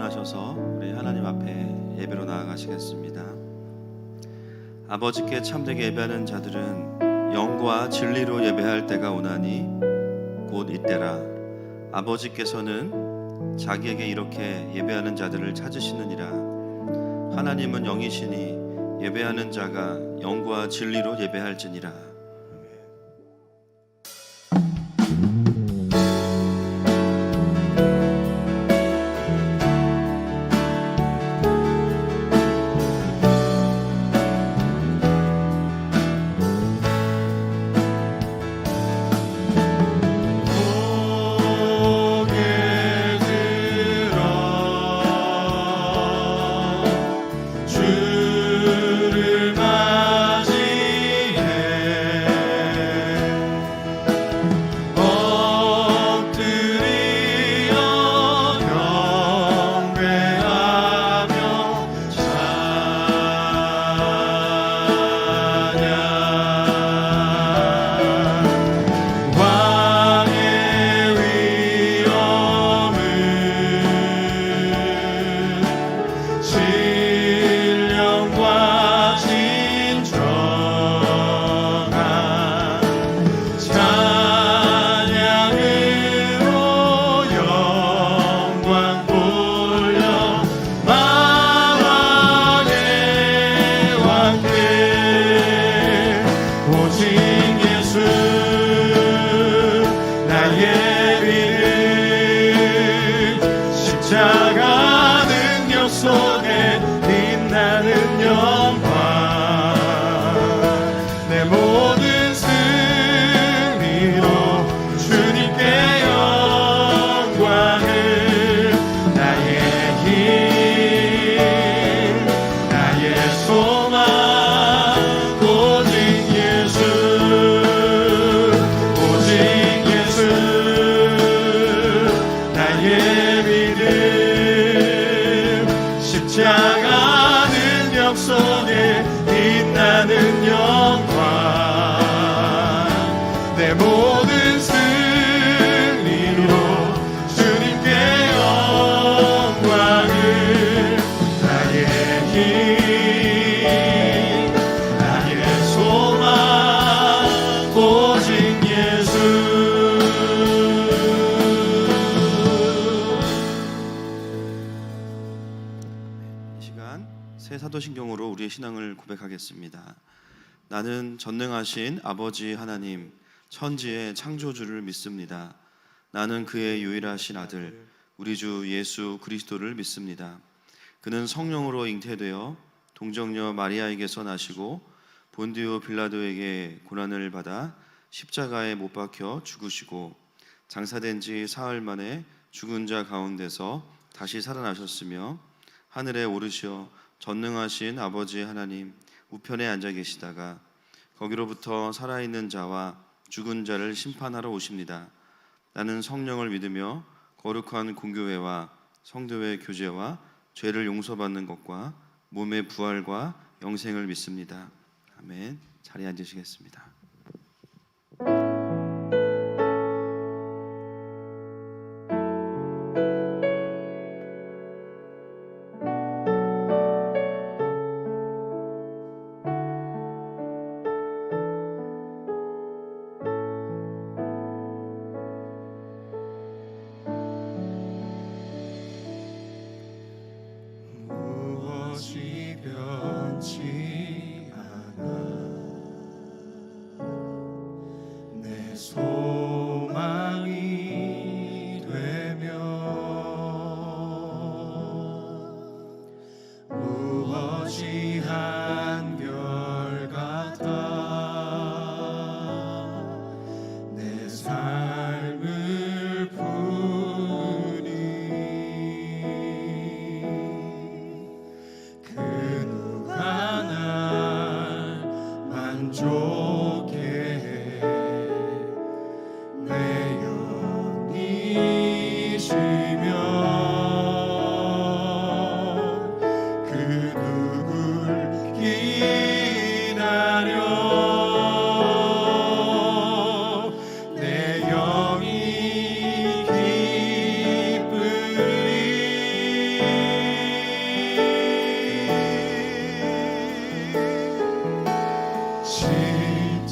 일어나셔서 우리 하나님 앞에 예배로 나아가시겠습니다. 아버지께 참되게 예배하는 자들은 영과 진리로 예배할 때가 오나니 곧 이때라. 아버지께서는 자기에게 이렇게 예배하는 자들을 찾으시느니라. 하나님은 영이시니 예배하는 자가 영과 진리로 예배할지니라. 사도신경으로 우리의 신앙을 고백하겠습니다. 나는 전능하신 아버지 하나님, 천지의 창조주를 믿습니다. 나는 그의 유일하신 아들, 우리 주 예수 그리스도를 믿습니다. 그는 성령으로 잉태되어 동정녀 마리아에게서 나시고 본디오 빌라도에게 고난을 받아 십자가에 못 박혀 죽으시고 장사된 지 사흘 만에 죽은 자 가운데서 다시 살아나셨으며 하늘에 오르시어 전능하신 아버지 하나님 우편에 앉아 계시다가 거기로부터 살아있는 자와 죽은 자를 심판하러 오십니다. 나는 성령을 믿으며 거룩한 공교회와 성도의 교제와 죄를 용서받는 것과 몸의 부활과 영생을 믿습니다. 아멘. 자리에 앉으시겠습니다. 그 누가 나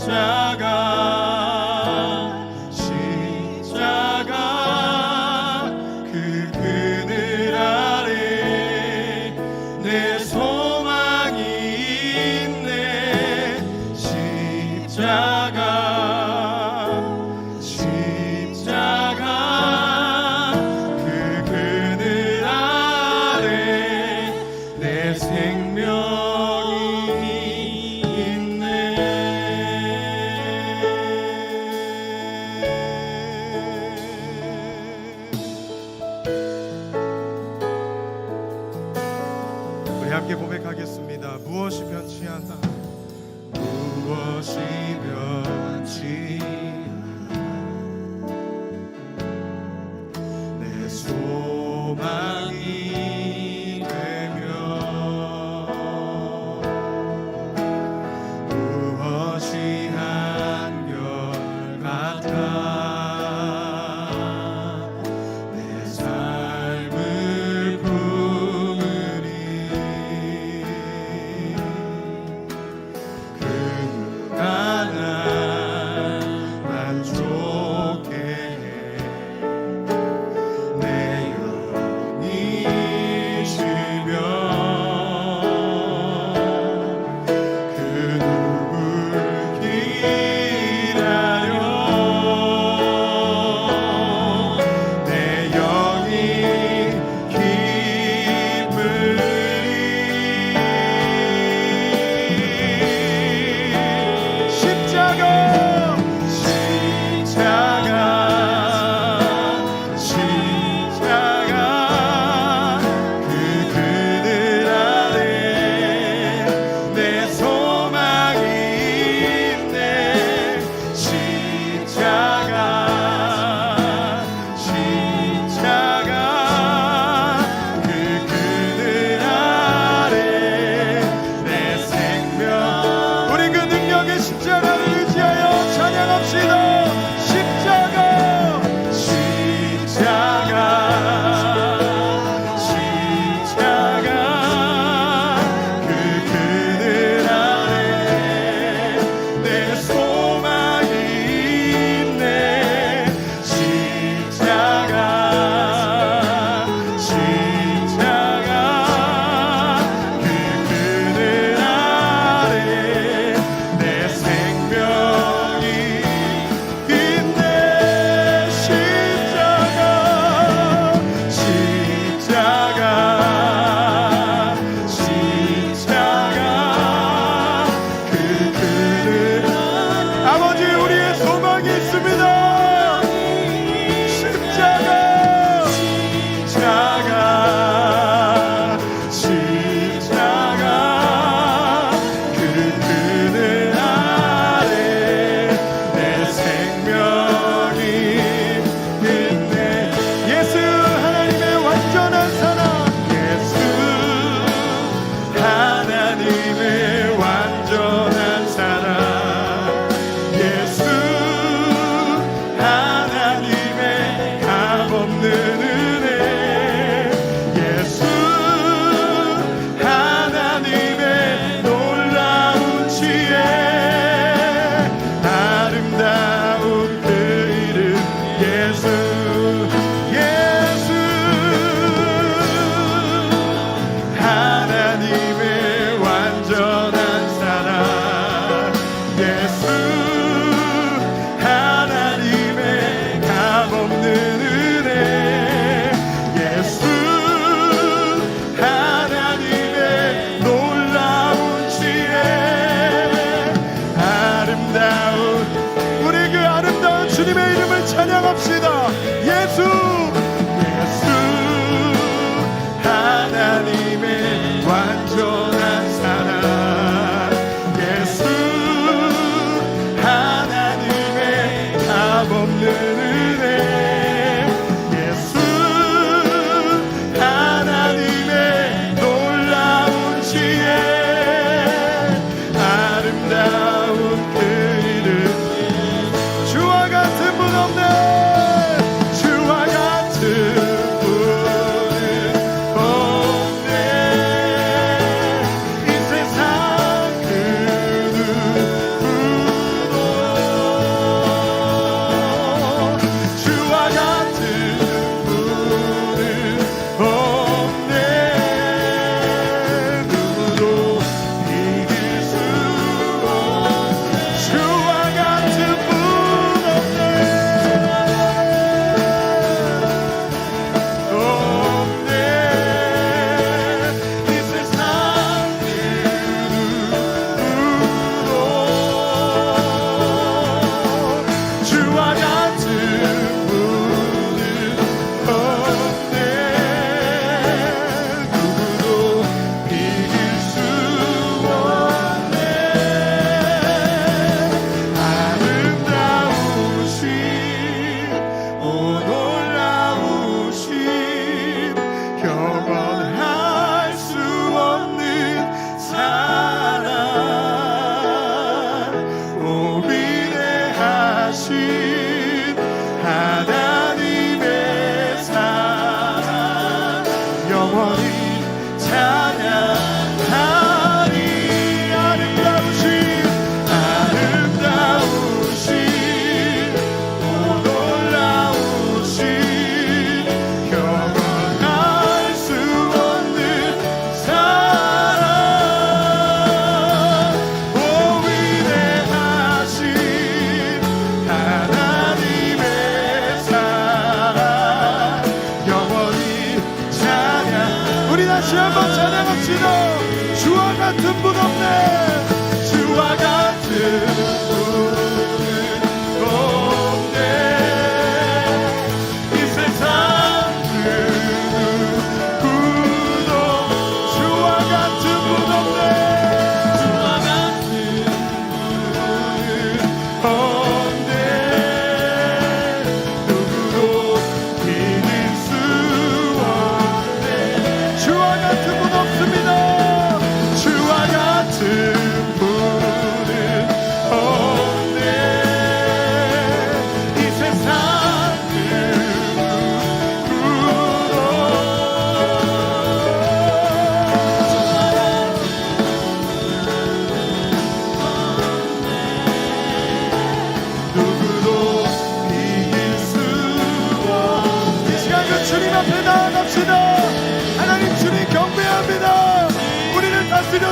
그 그늘 아래 내 소망이 있네. 십자가 그 그늘 아래 내 생명이 있네. 우리 함께 고백하겠습니다. 무엇이 변치 않아, 무엇이 변치 않아 내 소망이 되며 무엇이 한결같아 내 삶을 품으리. 그 강한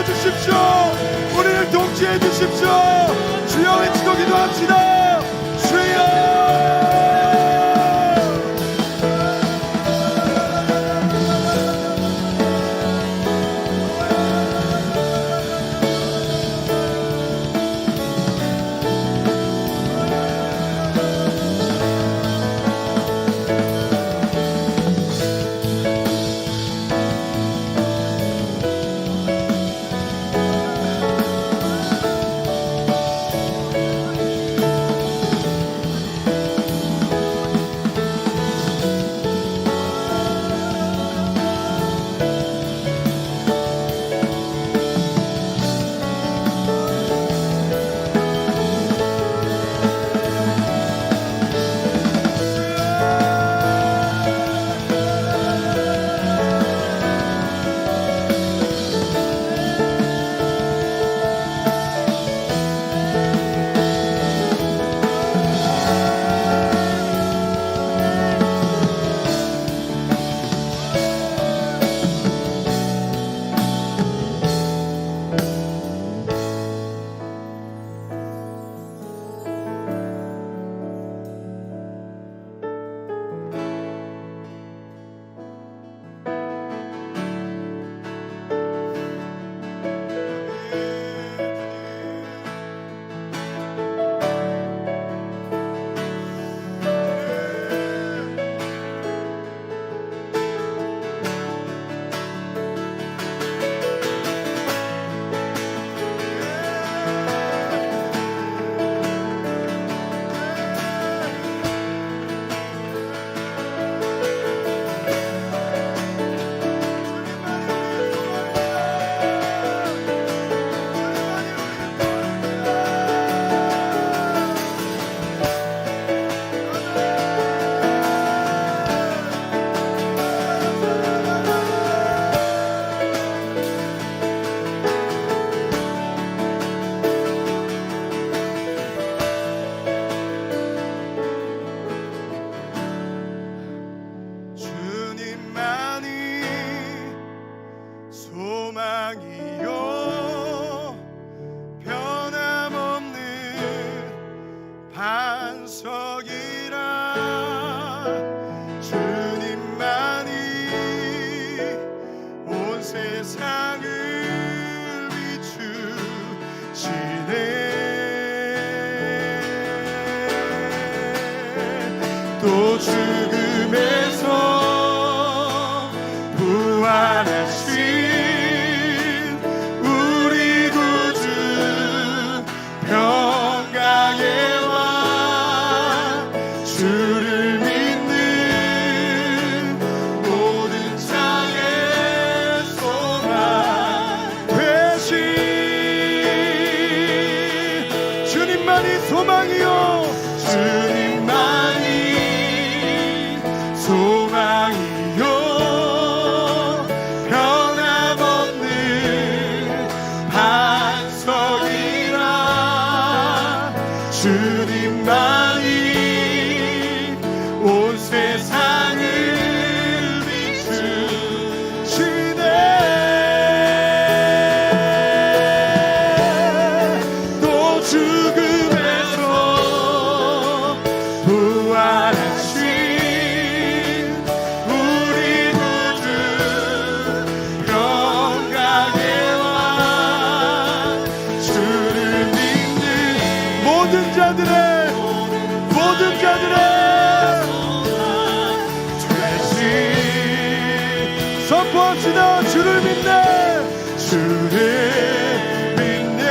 주십시오. 우리를 통치해 주십시오. 주여 외치고 기도합시다. 주여. 소망이요 변함없는 반석이라 주님만이 온 세상을 비추시네 또 죽음에서 부활하신 우리 구주 평강의 왕 주를 믿는 모든 자의 소망 되신 주님만이 소망이요 주님만이 소망이요 변함없는 반석이라 주님만이 온 세상을 비추시네 또 죽음에서 부활하신 우리 구주 평강의 왕 주를 믿는 모든 자들의 되신 선포합시다 주를 믿네 주를 믿네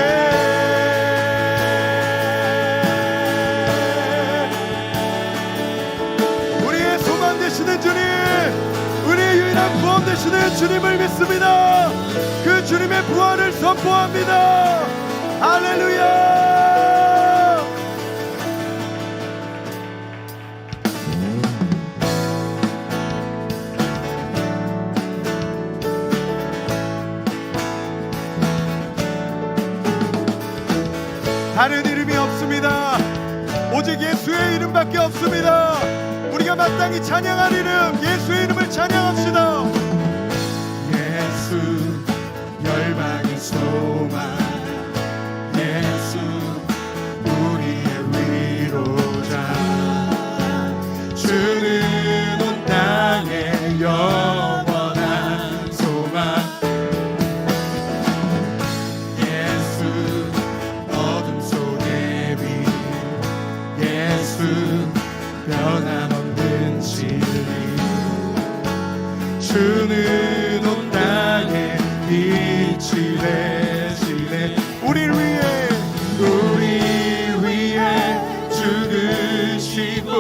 우리의 소망 되시는 주님 우리의 유일한 구원 되시는 주님을 믿습니다 그 주님의 부활을 선포합니다 할렐루야 다른 이름이 없습니다. 오직 예수의 이름밖에 없습니다. 우리가 마땅히 찬양할 이름 예수의 이름을 찬양합시다. 예수 열방이 소망 예수 우리의 위로자 주는 온 땅의 영원한 소망 예수 어둠 속의 빛 예수 변함없는 진리 주는 온 땅에 빛이 되시네 우리를 위해 죽으시고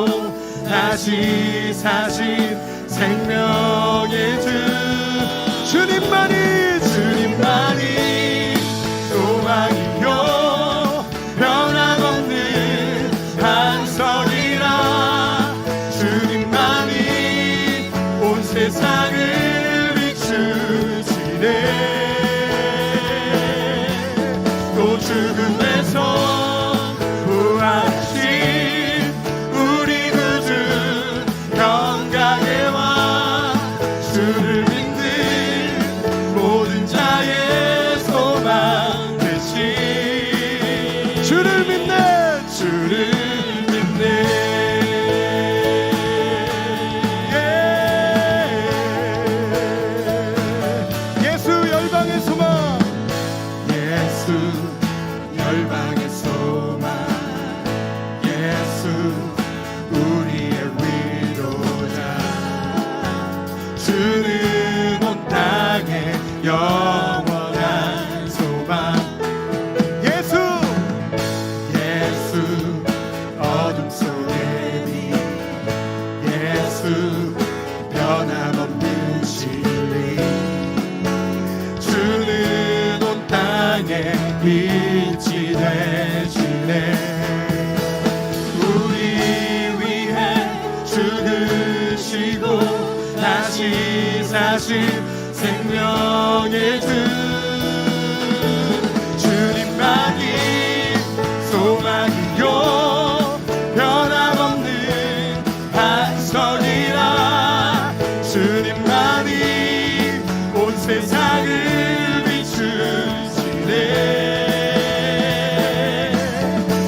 다시 사신 생명의 주 주님만이 소망이요 변함없는 반석이라 주님만이 온 세상을 비추시네 또 죽음에서 부활하신 우리 구주 평강에 와 주를 믿는 모든 자의 소망 되신 주를 믿네 예수 열방의 소망 예수 열방의 소망 예수 우리의 위로자 주는 온 땅의 영원한 소망 예수 어둠 속의 빛 예수 변함없는 진리 주는 온 땅에 빛이 되시네 우리 위해 죽으시고 다시 사신 생명의 주 주님만이 소망이요 변함없는 반석이라 주님만이 온 세상을 비추시네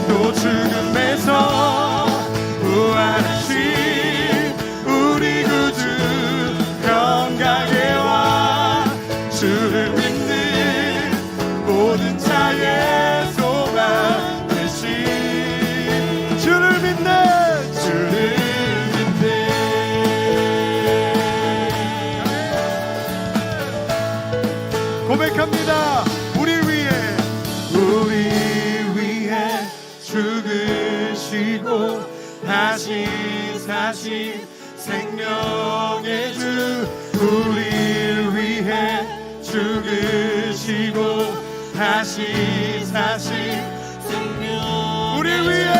또 죽음에서 부활하신 우리 구주 평강에 와 주를 믿는 모든 자의 소망 되신 주를 믿네 고백합니다. 우리 위해 죽으시고 다시 사신 생명의 주 우리를 위해 죽으시고 다시 사신 생명 우리를 위해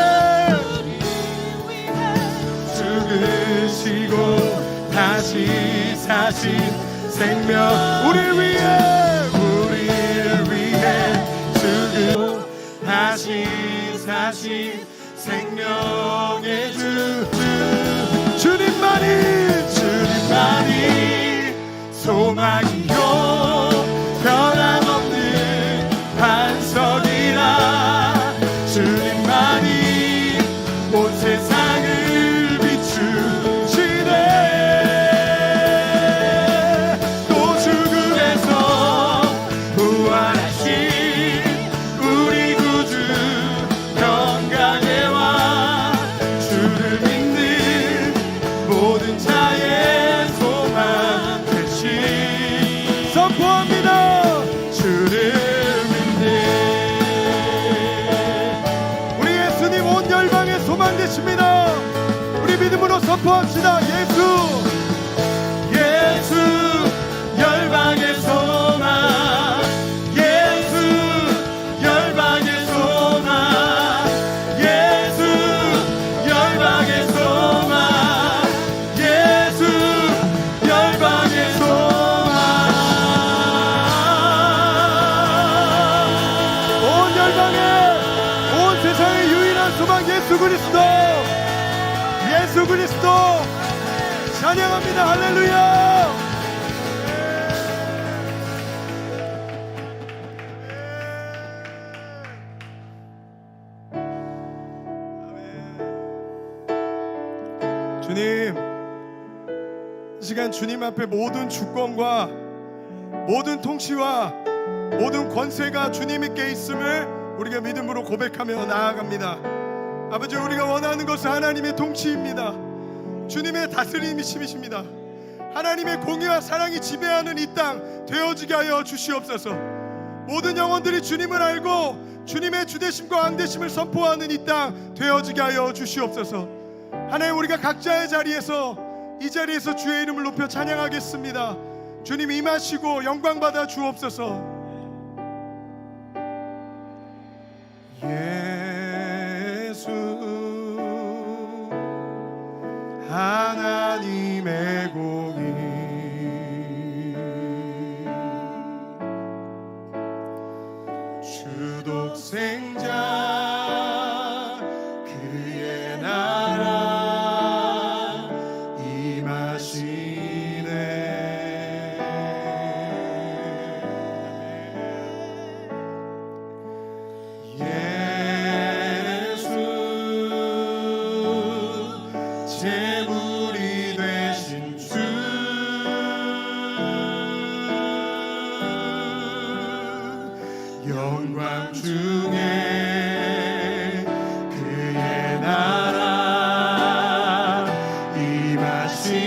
죽으시고 다시 사신 생명 우리를 위해 죽으시고 다시 사신 생명의 주 주님만이 소망이요 변함없는 반석이라 주님만이 온 세상을 비추시네 또 죽음에서 부활하신 우리 구주 평강에 와 주를 믿는 모든 자의 소망 되신 선포합니다. 주를 믿는 우리 예수님 온 열방의 소망 되십니다. 우리 믿음으로 선포합시다. 예수 열방의 소망 예수 열방의 소망 예수 열방의 소망 예수 열방의 소망 온 열방의 온 세상의 유일한 소망 예수 그리스도 찬양합니다. 할렐루야. 주님, 이 시간 주님 앞에 모든 주권과 모든 통치와 모든 권세가 주님께 있음을 우리가 믿음으로 고백하며 나아갑니다. 아버지, 우리가 원하는 것은 하나님의 통치입니다. 주님의 다스림이십니다. 하나님의 공의와 사랑이 지배하는 이 땅 되어지게 하여 주시옵소서. 모든 영혼들이 주님을 알고 주님의 주되심과 왕되심을 선포하는 이 땅 되어지게 하여 주시옵소서. 하나님, 우리가 각자의 자리에서 이 자리에서 주의 이름을 높여 찬양하겠습니다. 주님 임하시고 영광 받아 주옵소서. 예수 하나님의 공의 주독생자 그의 나라 임하시네. 예수 제물이 되신 주 영광 중에 그의 나라 임하시네.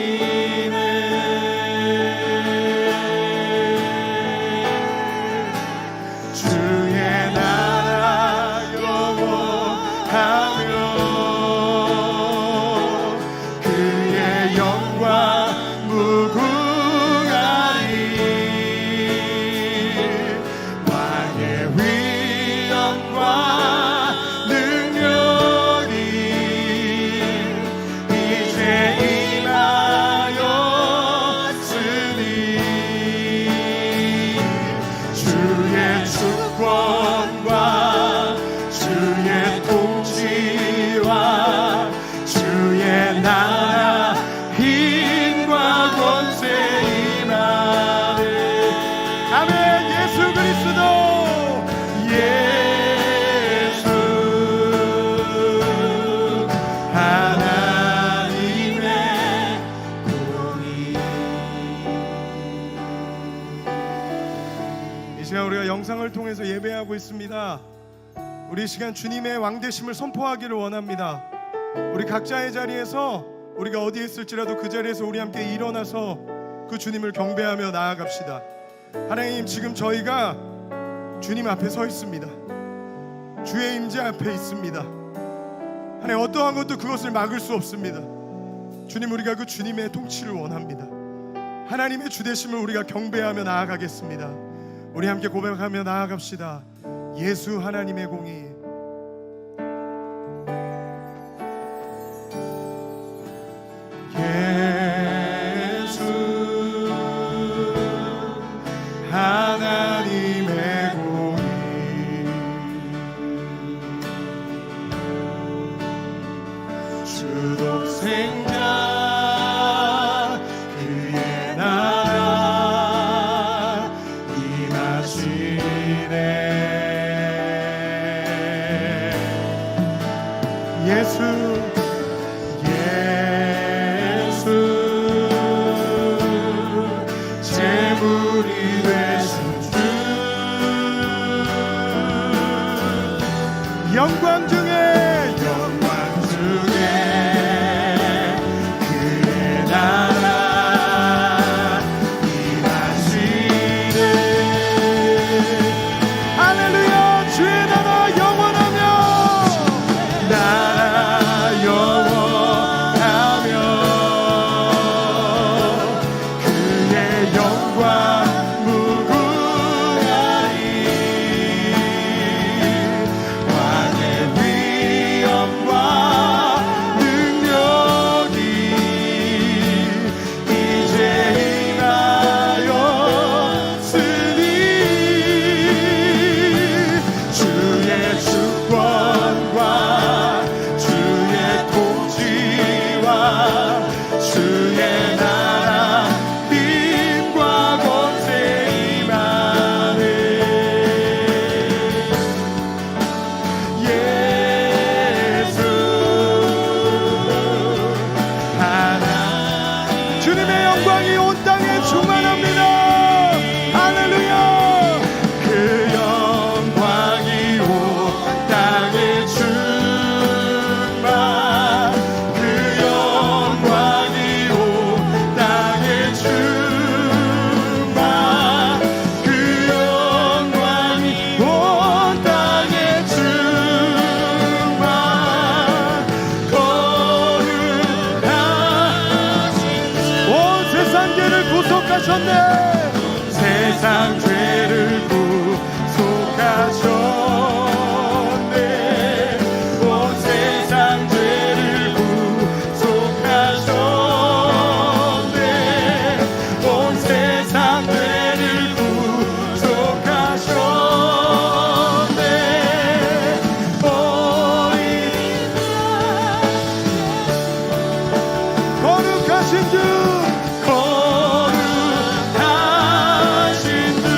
주의 나라 영원하며 그의 영광 무궁하리. 왕의 위엄과 능력이 이제 임하였으니 주의 주권과 주의 통치와 주의 나라 힘과 권세 임하네. 아멘. 예수 그리스도 예수 하나님의 공의. 이 시간 우리가 영상을 통해서 예배하고 있습니다. 우리 이 시간 주님의 왕되심을 선포하기를 원합니다. 우리 각자의 자리에서 우리가 어디에 있을지라도 그 자리에서 우리 함께 일어나서 그 주님을 경배하며 나아갑시다. 하나님, 지금 저희가 주님 앞에 서 있습니다. 주의 임재 앞에 있습니다. 하나님, 어떠한 것도 그것을 막을 수 없습니다. 주님, 우리가 그 주님의 통치를 원합니다. 하나님의 주되심을 우리가 경배하며 나아가겠습니다. 우리 함께 고백하며 나아갑시다. 예수 하나님의 공의. 예수 하나님의 공의 주독생자 그의 나라 임하시네. 예수 제물이 되신 주 영광 중에 그의 나라 임하시네. 할렐루야. 주의 나라 영원하며 나라 영원하며 그의 영광 무궁하리. 왕의 위엄 구원하셨네. 세상 죄를 구속하셨네. 온 세상 죄를 구속하셨네. 온 세상 죄를 구속하셨네. 거룩하신 주, 거룩하신 주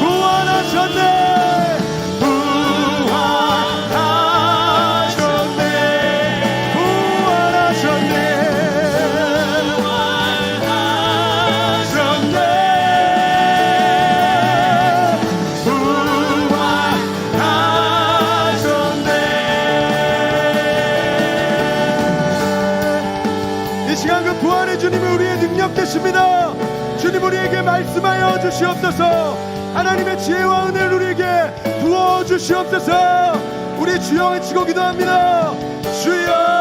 구원하셨네. 부활하셨네. 이 시간 그 부활의 주님이 우리의 능력 되십니다. 주님 우리에게 말씀하여 주시옵소서. 하나님의 지혜와 은혜를 우리에게 부어 주시옵소서. 우리 주여 외치고 기도합니다. 주여.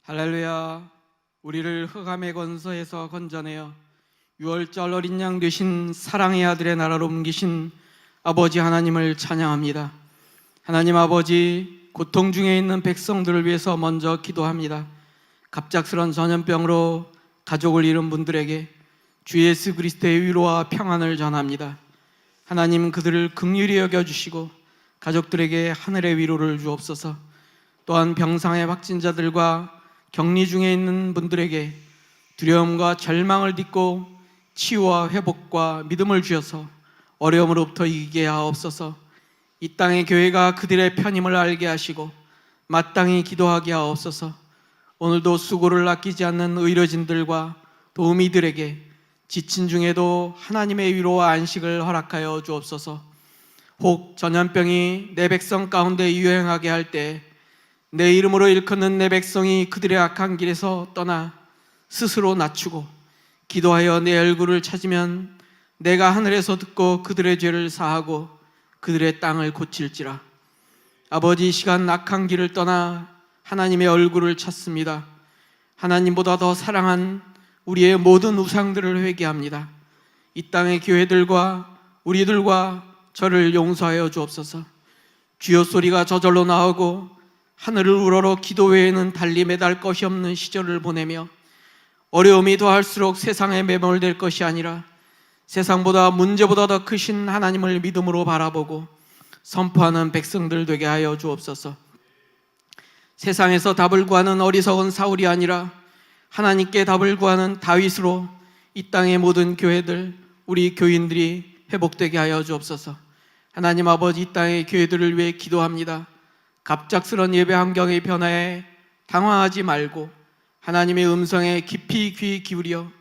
할렐루야. 우리를 흑암의 권서에서 건져내어 유월절 어린 양 되신 사랑의 아들의 나라로 옮기신 아버지 하나님을 찬양합니다. 하나님 아버지, 고통 중에 있는 백성들을 위해서 먼저 기도합니다. 갑작스런 전염병으로 가족을 잃은 분들에게 주 예수 그리스도의 위로와 평안을 전합니다. 하나님, 그들을 긍휼히 여겨주시고 가족들에게 하늘의 위로를 주옵소서. 또한 병상의 확진자들과 격리 중에 있는 분들에게 두려움과 절망을 딛고 치유와 회복과 믿음을 주셔서 어려움으로부터 이기게 하옵소서. 이 땅의 교회가 그들의 편임을 알게 하시고 마땅히 기도하게 하옵소서. 오늘도 수고를 아끼지 않는 의료진들과 도우미들에게 지친 중에도 하나님의 위로와 안식을 허락하여 주옵소서. 혹 전염병이 내 백성 가운데 유행하게 할 때 내 이름으로 일컫는 내 백성이 그들의 악한 길에서 떠나 스스로 낮추고 기도하여 내 얼굴을 찾으면 내가 하늘에서 듣고 그들의 죄를 사하고 그들의 땅을 고칠지라. 아버지, 이 시간 악한 길을 떠나 하나님의 얼굴을 찾습니다. 하나님보다 더 사랑한 우리의 모든 우상들을 회개합니다. 이 땅의 교회들과 우리들과 저를 용서하여 주옵소서. 주여 소리가 저절로 나오고 하늘을 우러러 기도 외에는 달리 매달 것이 없는 시절을 보내며 어려움이 더할수록 세상에 매몰될 것이 아니라 세상보다 문제보다 더 크신 하나님을 믿음으로 바라보고 선포하는 백성들 되게 하여 주옵소서. 세상에서 답을 구하는 어리석은 사울이 아니라 하나님께 답을 구하는 다윗으로 이 땅의 모든 교회들, 우리 교인들이 회복되게 하여 주옵소서. 하나님 아버지, 이 땅의 교회들을 위해 기도합니다. 갑작스런 예배 환경의 변화에 당황하지 말고 하나님의 음성에 깊이 귀 기울여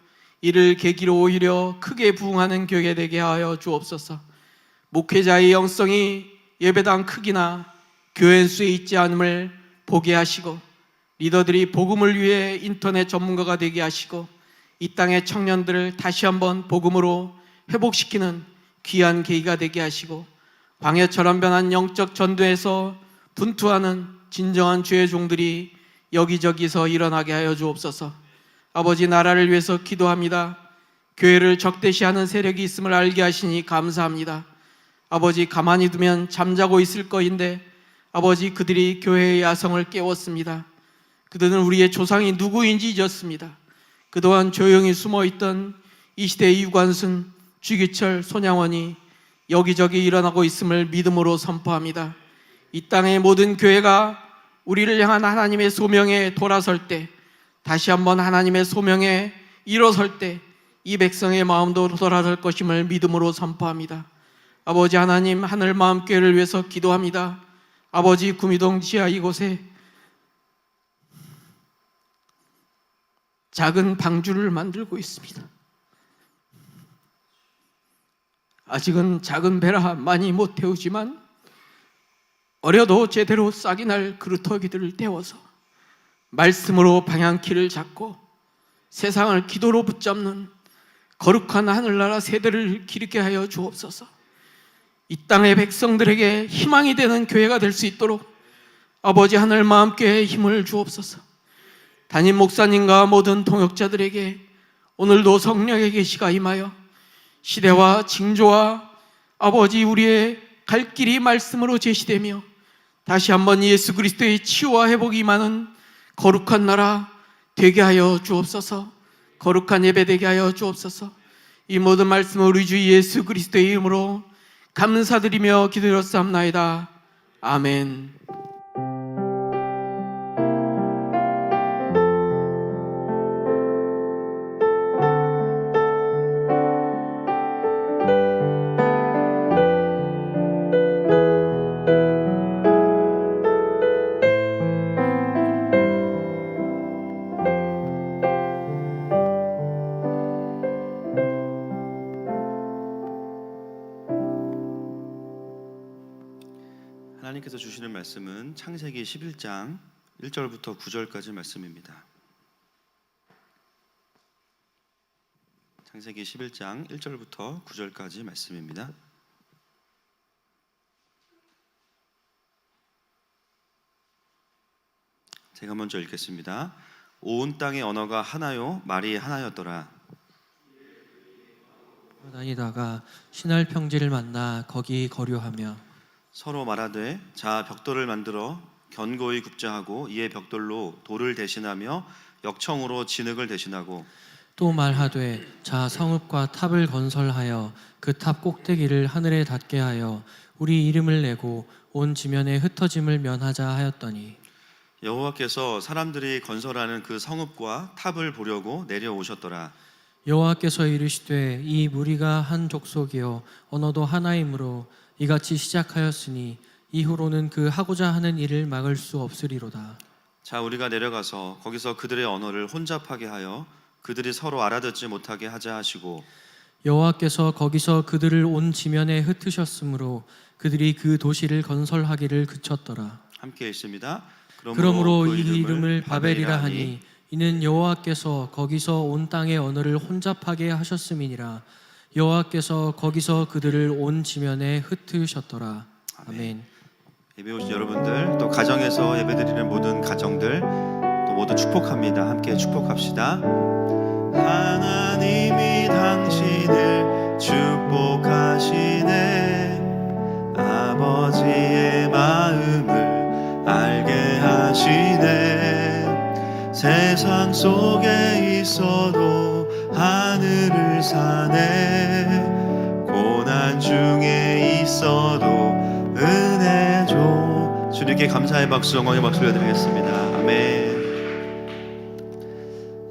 이를 계기로 오히려 크게 부흥하는 교회 되게 하여 주옵소서. 목회자의 영성이 예배당 크기나 교회 수에 있지 않음을 보게 하시고 리더들이 복음을 위해 인터넷 전문가가 되게 하시고 이 땅의 청년들을 다시 한번 복음으로 회복시키는 귀한 계기가 되게 하시고 광야처럼 변한 영적 전도에서 분투하는 진정한 주의 종들이 여기저기서 일어나게 하여 주옵소서. 아버지, 나라를 위해서 기도합니다. 교회를 적대시하는 세력이 있음을 알게 하시니 감사합니다. 아버지, 가만히 두면 잠자고 있을 거인데 아버지, 그들이 교회의 야성을 깨웠습니다. 그들은 우리의 조상이 누구인지 잊었습니다. 그동안 조용히 숨어있던 이 시대의 유관순, 주기철, 손양원이 여기저기 일어나고 있음을 믿음으로 선포합니다. 이 땅의 모든 교회가 우리를 향한 하나님의 소명에 돌아설 때, 다시 한번 하나님의 소명에 일어설 때 이 백성의 마음도 돌아설 것임을 믿음으로 선포합니다. 아버지 하나님, 하늘마음교회를 위해서 기도합니다. 아버지, 구미동 지하 이곳에 작은 방주를 만들고 있습니다. 아직은 작은 배라 많이 못 태우지만 어려도 제대로 싹이 날 그루터기들을 태워서 말씀으로 방향키를 잡고 세상을 기도로 붙잡는 거룩한 하늘나라 세대를 기르게 하여 주옵소서. 이 땅의 백성들에게 희망이 되는 교회가 될 수 있도록 아버지 하늘 마음교회에 힘을 주옵소서. 담임 목사님과 모든 동역자들에게 오늘도 성령의 계시가 임하여 시대와 징조와 아버지 우리의 갈 길이 말씀으로 제시되며 다시 한번 예수 그리스도의 치유와 회복이 임하는 거룩한 나라 되게 하여 주옵소서. 거룩한 예배 되게 하여 주옵소서. 이 모든 말씀을 우리 주 예수 그리스도의 이름으로 감사드리며 기도드렸사옵나이다. 아멘. 하나님께서 주시는 말씀은 창세기 11장 1절부터 9절까지 말씀입니다. 창세기 11장 1절부터 9절까지 말씀입니다. 제가 먼저 읽겠습니다. 온 땅의 언어가 하나요 말이 하나였더라. 다니다가 신할 평지를 만나 거기 거류하며 서로 말하되 자 벽돌을 만들어 견고히 굽자 하고 이에 벽돌로 돌을 대신하며 역청으로 진흙을 대신하고 또 말하되 자 성읍과 탑을 건설하여 그 탑 꼭대기를 하늘에 닿게 하여 우리 이름을 내고 온 지면에 흩어짐을 면하자 하였더니 여호와께서 사람들이 건설하는 그 성읍과 탑을 보려고 내려오셨더라. 여호와께서 이르시되 이 무리가 한 족속이요 언어도 하나이므로 이같이 시작하였으니 이후로는 그 하고자 하는 일을 막을 수 없으리로다. 자 우리가 내려가서 거기서 그들의 언어를 혼잡하게 하여 그들이 서로 알아듣지 못하게 하자 하시고 여호와께서 거기서 그들을 온 지면에 흩으셨으므로 그들이 그 도시를 건설하기를 그쳤더라. 함께 읽습니다. 그러므로 이 이름을 바벨이라 하니 이는 여호와께서 거기서 온 땅의 언어를 혼잡하게 하셨음이니라. 여호와께서 거기서 그들을 온 지면에 흩으셨더라. 아멘. 예배 오신 여러분들 또 가정에서 예배드리는 모든 가정들 또 모두 축복합니다. 함께 축복합시다. 하나님이 당신을 축복하시네. 아버지의 마음을 알게 하시네. 세상 속에 있어도 하늘을 사네. 고난 중에 있어도 은혜 줘. 주님께 감사의 박수, 영광의 박수 올려드리겠습니다. 아멘.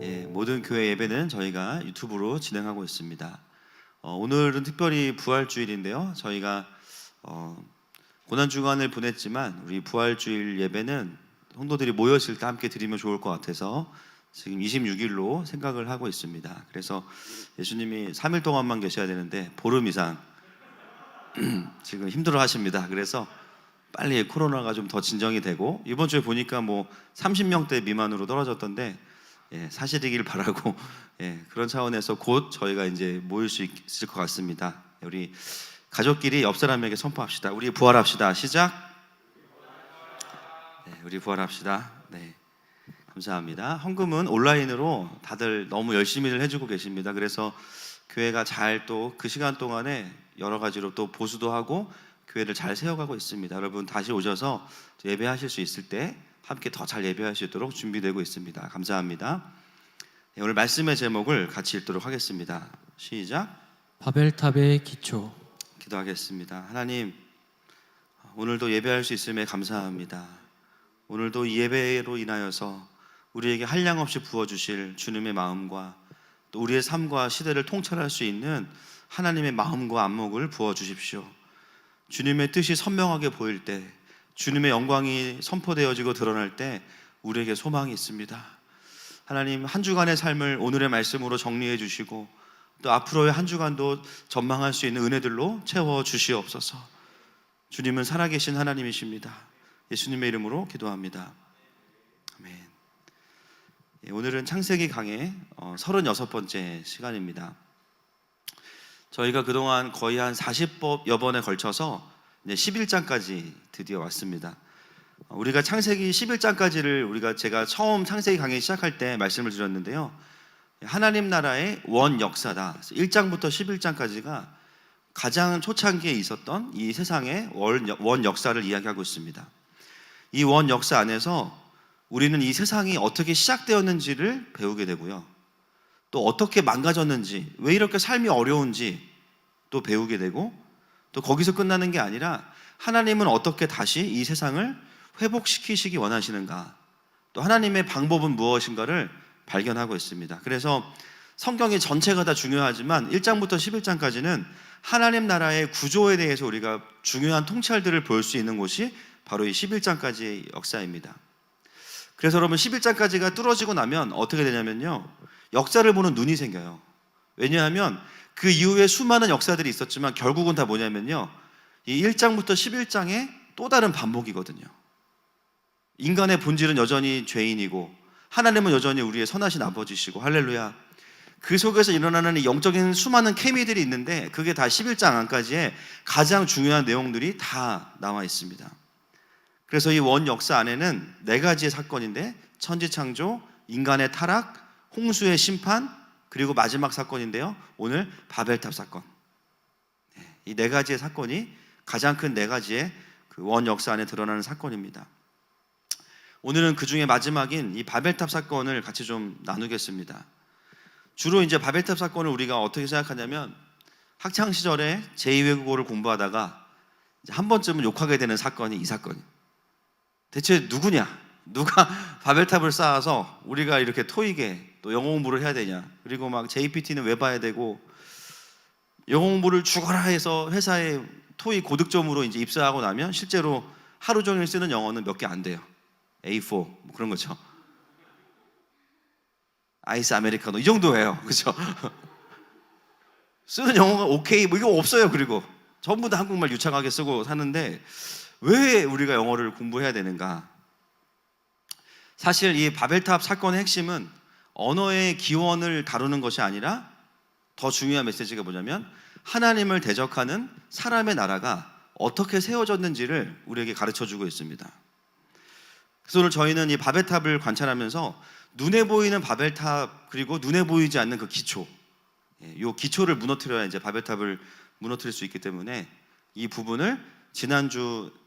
예, 모든 교회 예배는 저희가 유튜브로 진행하고 있습니다. 오늘은 특별히 부활주일인데요. 저희가 고난 주간을 보냈지만 우리 부활주일 예배는 성도들이 모였을 때 함께 드리면 좋을 것 같아서 지금 26일로 생각을 하고 있습니다. 그래서 예수님이 3일 동안만 계셔야 되는데 보름 이상 지금 힘들어 하십니다. 그래서 빨리 코로나가 좀 더 진정이 되고 이번 주에 보니까 뭐 30명대 미만으로 떨어졌던데 사실이길 바라고 그런 차원에서 곧 저희가 이제 모일 수 있을 것 같습니다. 우리 가족끼리 옆 사람에게 선포합시다. 우리 부활합시다. 시작. 우리 부활합시다. 네, 감사합니다. 헌금은 온라인으로 다들 너무 열심히들 해주고 계십니다. 그래서 교회가 잘 또 그 시간 동안에 여러 가지로 또 보수도 하고 교회를 잘 세워가고 있습니다. 여러분 다시 오셔서 예배하실 수 있을 때 함께 더 잘 예배할 수 있도록 준비되고 있습니다. 감사합니다. 오늘 말씀의 제목을 같이 읽도록 하겠습니다. 시작. 바벨탑의 기초. 기도하겠습니다. 하나님, 오늘도 예배할 수 있음에 감사합니다. 오늘도 이 예배로 인하여서 우리에게 한량없이 부어주실 주님의 마음과 또 우리의 삶과 시대를 통찰할 수 있는 하나님의 마음과 안목을 부어주십시오. 주님의 뜻이 선명하게 보일 때, 주님의 영광이 선포되어지고 드러날 때 우리에게 소망이 있습니다. 하나님, 한 주간의 삶을 오늘의 말씀으로 정리해 주시고 또 앞으로의 한 주간도 전망할 수 있는 은혜들로 채워 주시옵소서. 주님은 살아계신 하나님이십니다. 예수님의 이름으로 기도합니다. 아멘. 오늘은 창세기 강의 36번째 시간입니다. 저희가 그동안 거의 한 40여 번에 걸쳐서 이제 11장까지 드디어 왔습니다. 우리가 창세기 11장까지를 제가 처음 창세기 강의 시작할 때 말씀을 드렸는데요. 하나님 나라의 원 역사다. 1장부터 11장까지가 가장 초창기에 있었던 이 세상의 원 역사를 이야기하고 있습니다. 이 원 역사 안에서 우리는 이 세상이 어떻게 시작되었는지를 배우게 되고요. 또 어떻게 망가졌는지, 왜 이렇게 삶이 어려운지 또 배우게 되고, 또 거기서 끝나는 게 아니라 하나님은 어떻게 다시 이 세상을 회복시키시기 원하시는가, 또 하나님의 방법은 무엇인가를 발견하고 있습니다. 그래서 성경의 전체가 다 중요하지만 1장부터 11장까지는 하나님 나라의 구조에 대해서 우리가 중요한 통찰들을 볼 수 있는 곳이 바로 이 11장까지의 역사입니다. 그래서 여러분, 11장까지가 뚫어지고 나면 어떻게 되냐면요, 역사를 보는 눈이 생겨요. 왜냐하면 그 이후에 수많은 역사들이 있었지만 결국은 다 뭐냐면요, 이 1장부터 11장의 또 다른 반복이거든요. 인간의 본질은 여전히 죄인이고 하나님은 여전히 우리의 선하신 아버지시고, 할렐루야. 그 속에서 일어나는 이 영적인 수많은 케미들이 있는데 그게 다 11장 안까지의 가장 중요한 내용들이 다 나와 있습니다. 그래서 이 원 역사 안에는 4가지의 사건인데, 천지창조, 인간의 타락, 홍수의 심판, 그리고 마지막 사건인데요, 오늘 바벨탑 사건. 이 4가지의 사건이 가장 큰 4가지의 그 원 역사 안에 드러나는 사건입니다. 오늘은 그 중에 마지막인 이 바벨탑 사건을 같이 좀 나누겠습니다. 주로 이제 바벨탑 사건을 우리가 어떻게 생각하냐면, 학창 시절에 제2외국어를 공부하다가 한 번쯤은 욕하게 되는 사건이 이 사건이에요. 대체 누구냐? 누가 바벨탑을 쌓아서 우리가 이렇게 토익에 또 영어 공부를 해야 되냐? 그리고 막 JPT는 왜 봐야 되고, 영어 공부를 죽어라 해서 회사에 토익 고득점으로 이제 입사하고 나면 실제로 하루 종일 쓰는 영어는 몇 개 안 돼요. A4 뭐 그런 거죠. 아이스 아메리카노 이 정도예요. 그렇죠? 쓰는 영어가 오케이 뭐 이거 없어요. 그리고 전부 다 한국말 유창하게 쓰고 사는데 왜 우리가 영어를 공부해야 되는가? 사실 이 바벨탑 사건의 핵심은 언어의 기원을 다루는 것이 아니라 더 중요한 메시지가 뭐냐면, 하나님을 대적하는 사람의 나라가 어떻게 세워졌는지를 우리에게 가르쳐주고 있습니다. 그래서 오늘 저희는 이 바벨탑을 관찰하면서 눈에 보이는 바벨탑, 그리고 눈에 보이지 않는 그 기초, 이 기초를 무너뜨려야 이제 바벨탑을 무너뜨릴 수 있기 때문에 이 부분을 지난주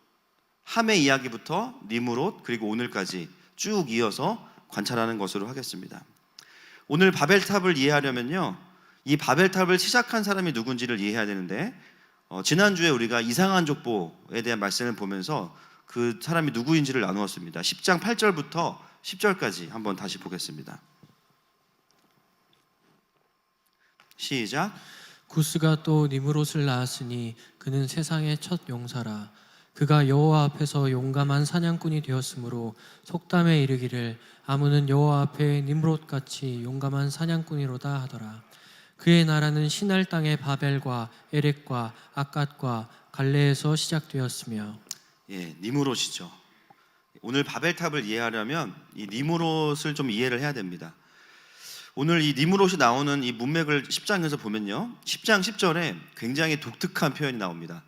함의 이야기부터 니므롯 그리고 오늘까지 쭉 이어서 관찰하는 것으로 하겠습니다. 오늘 바벨탑을 이해하려면요, 이 바벨탑을 시작한 사람이 누군지를 이해해야 되는데, 지난주에 우리가 이상한 족보에 대한 말씀을 보면서 그 사람이 누구인지를 나누었습니다. 10장 8절부터 10절까지 한번 다시 보겠습니다. 시작. 구스가 또 니므롯을 낳았으니 그는 세상의 첫 용사라. 그가 여호와 앞에서 용감한 사냥꾼이 되었으므로 속담에 이르기를 아무는 여호와 앞에 니므롯같이 용감한 사냥꾼이로다 하더라. 그의 나라는 시날 땅의 바벨과 에렉과 아갓과 갈레에서 시작되었으며, 니므롯이죠. 오늘 바벨탑을 이해하려면 이 니므롯을 좀 이해를 해야 됩니다. 오늘 이 니므롯이 나오는 이 문맥을 10장에서 보면요, 10장 10절에 굉장히 독특한 표현이 나옵니다.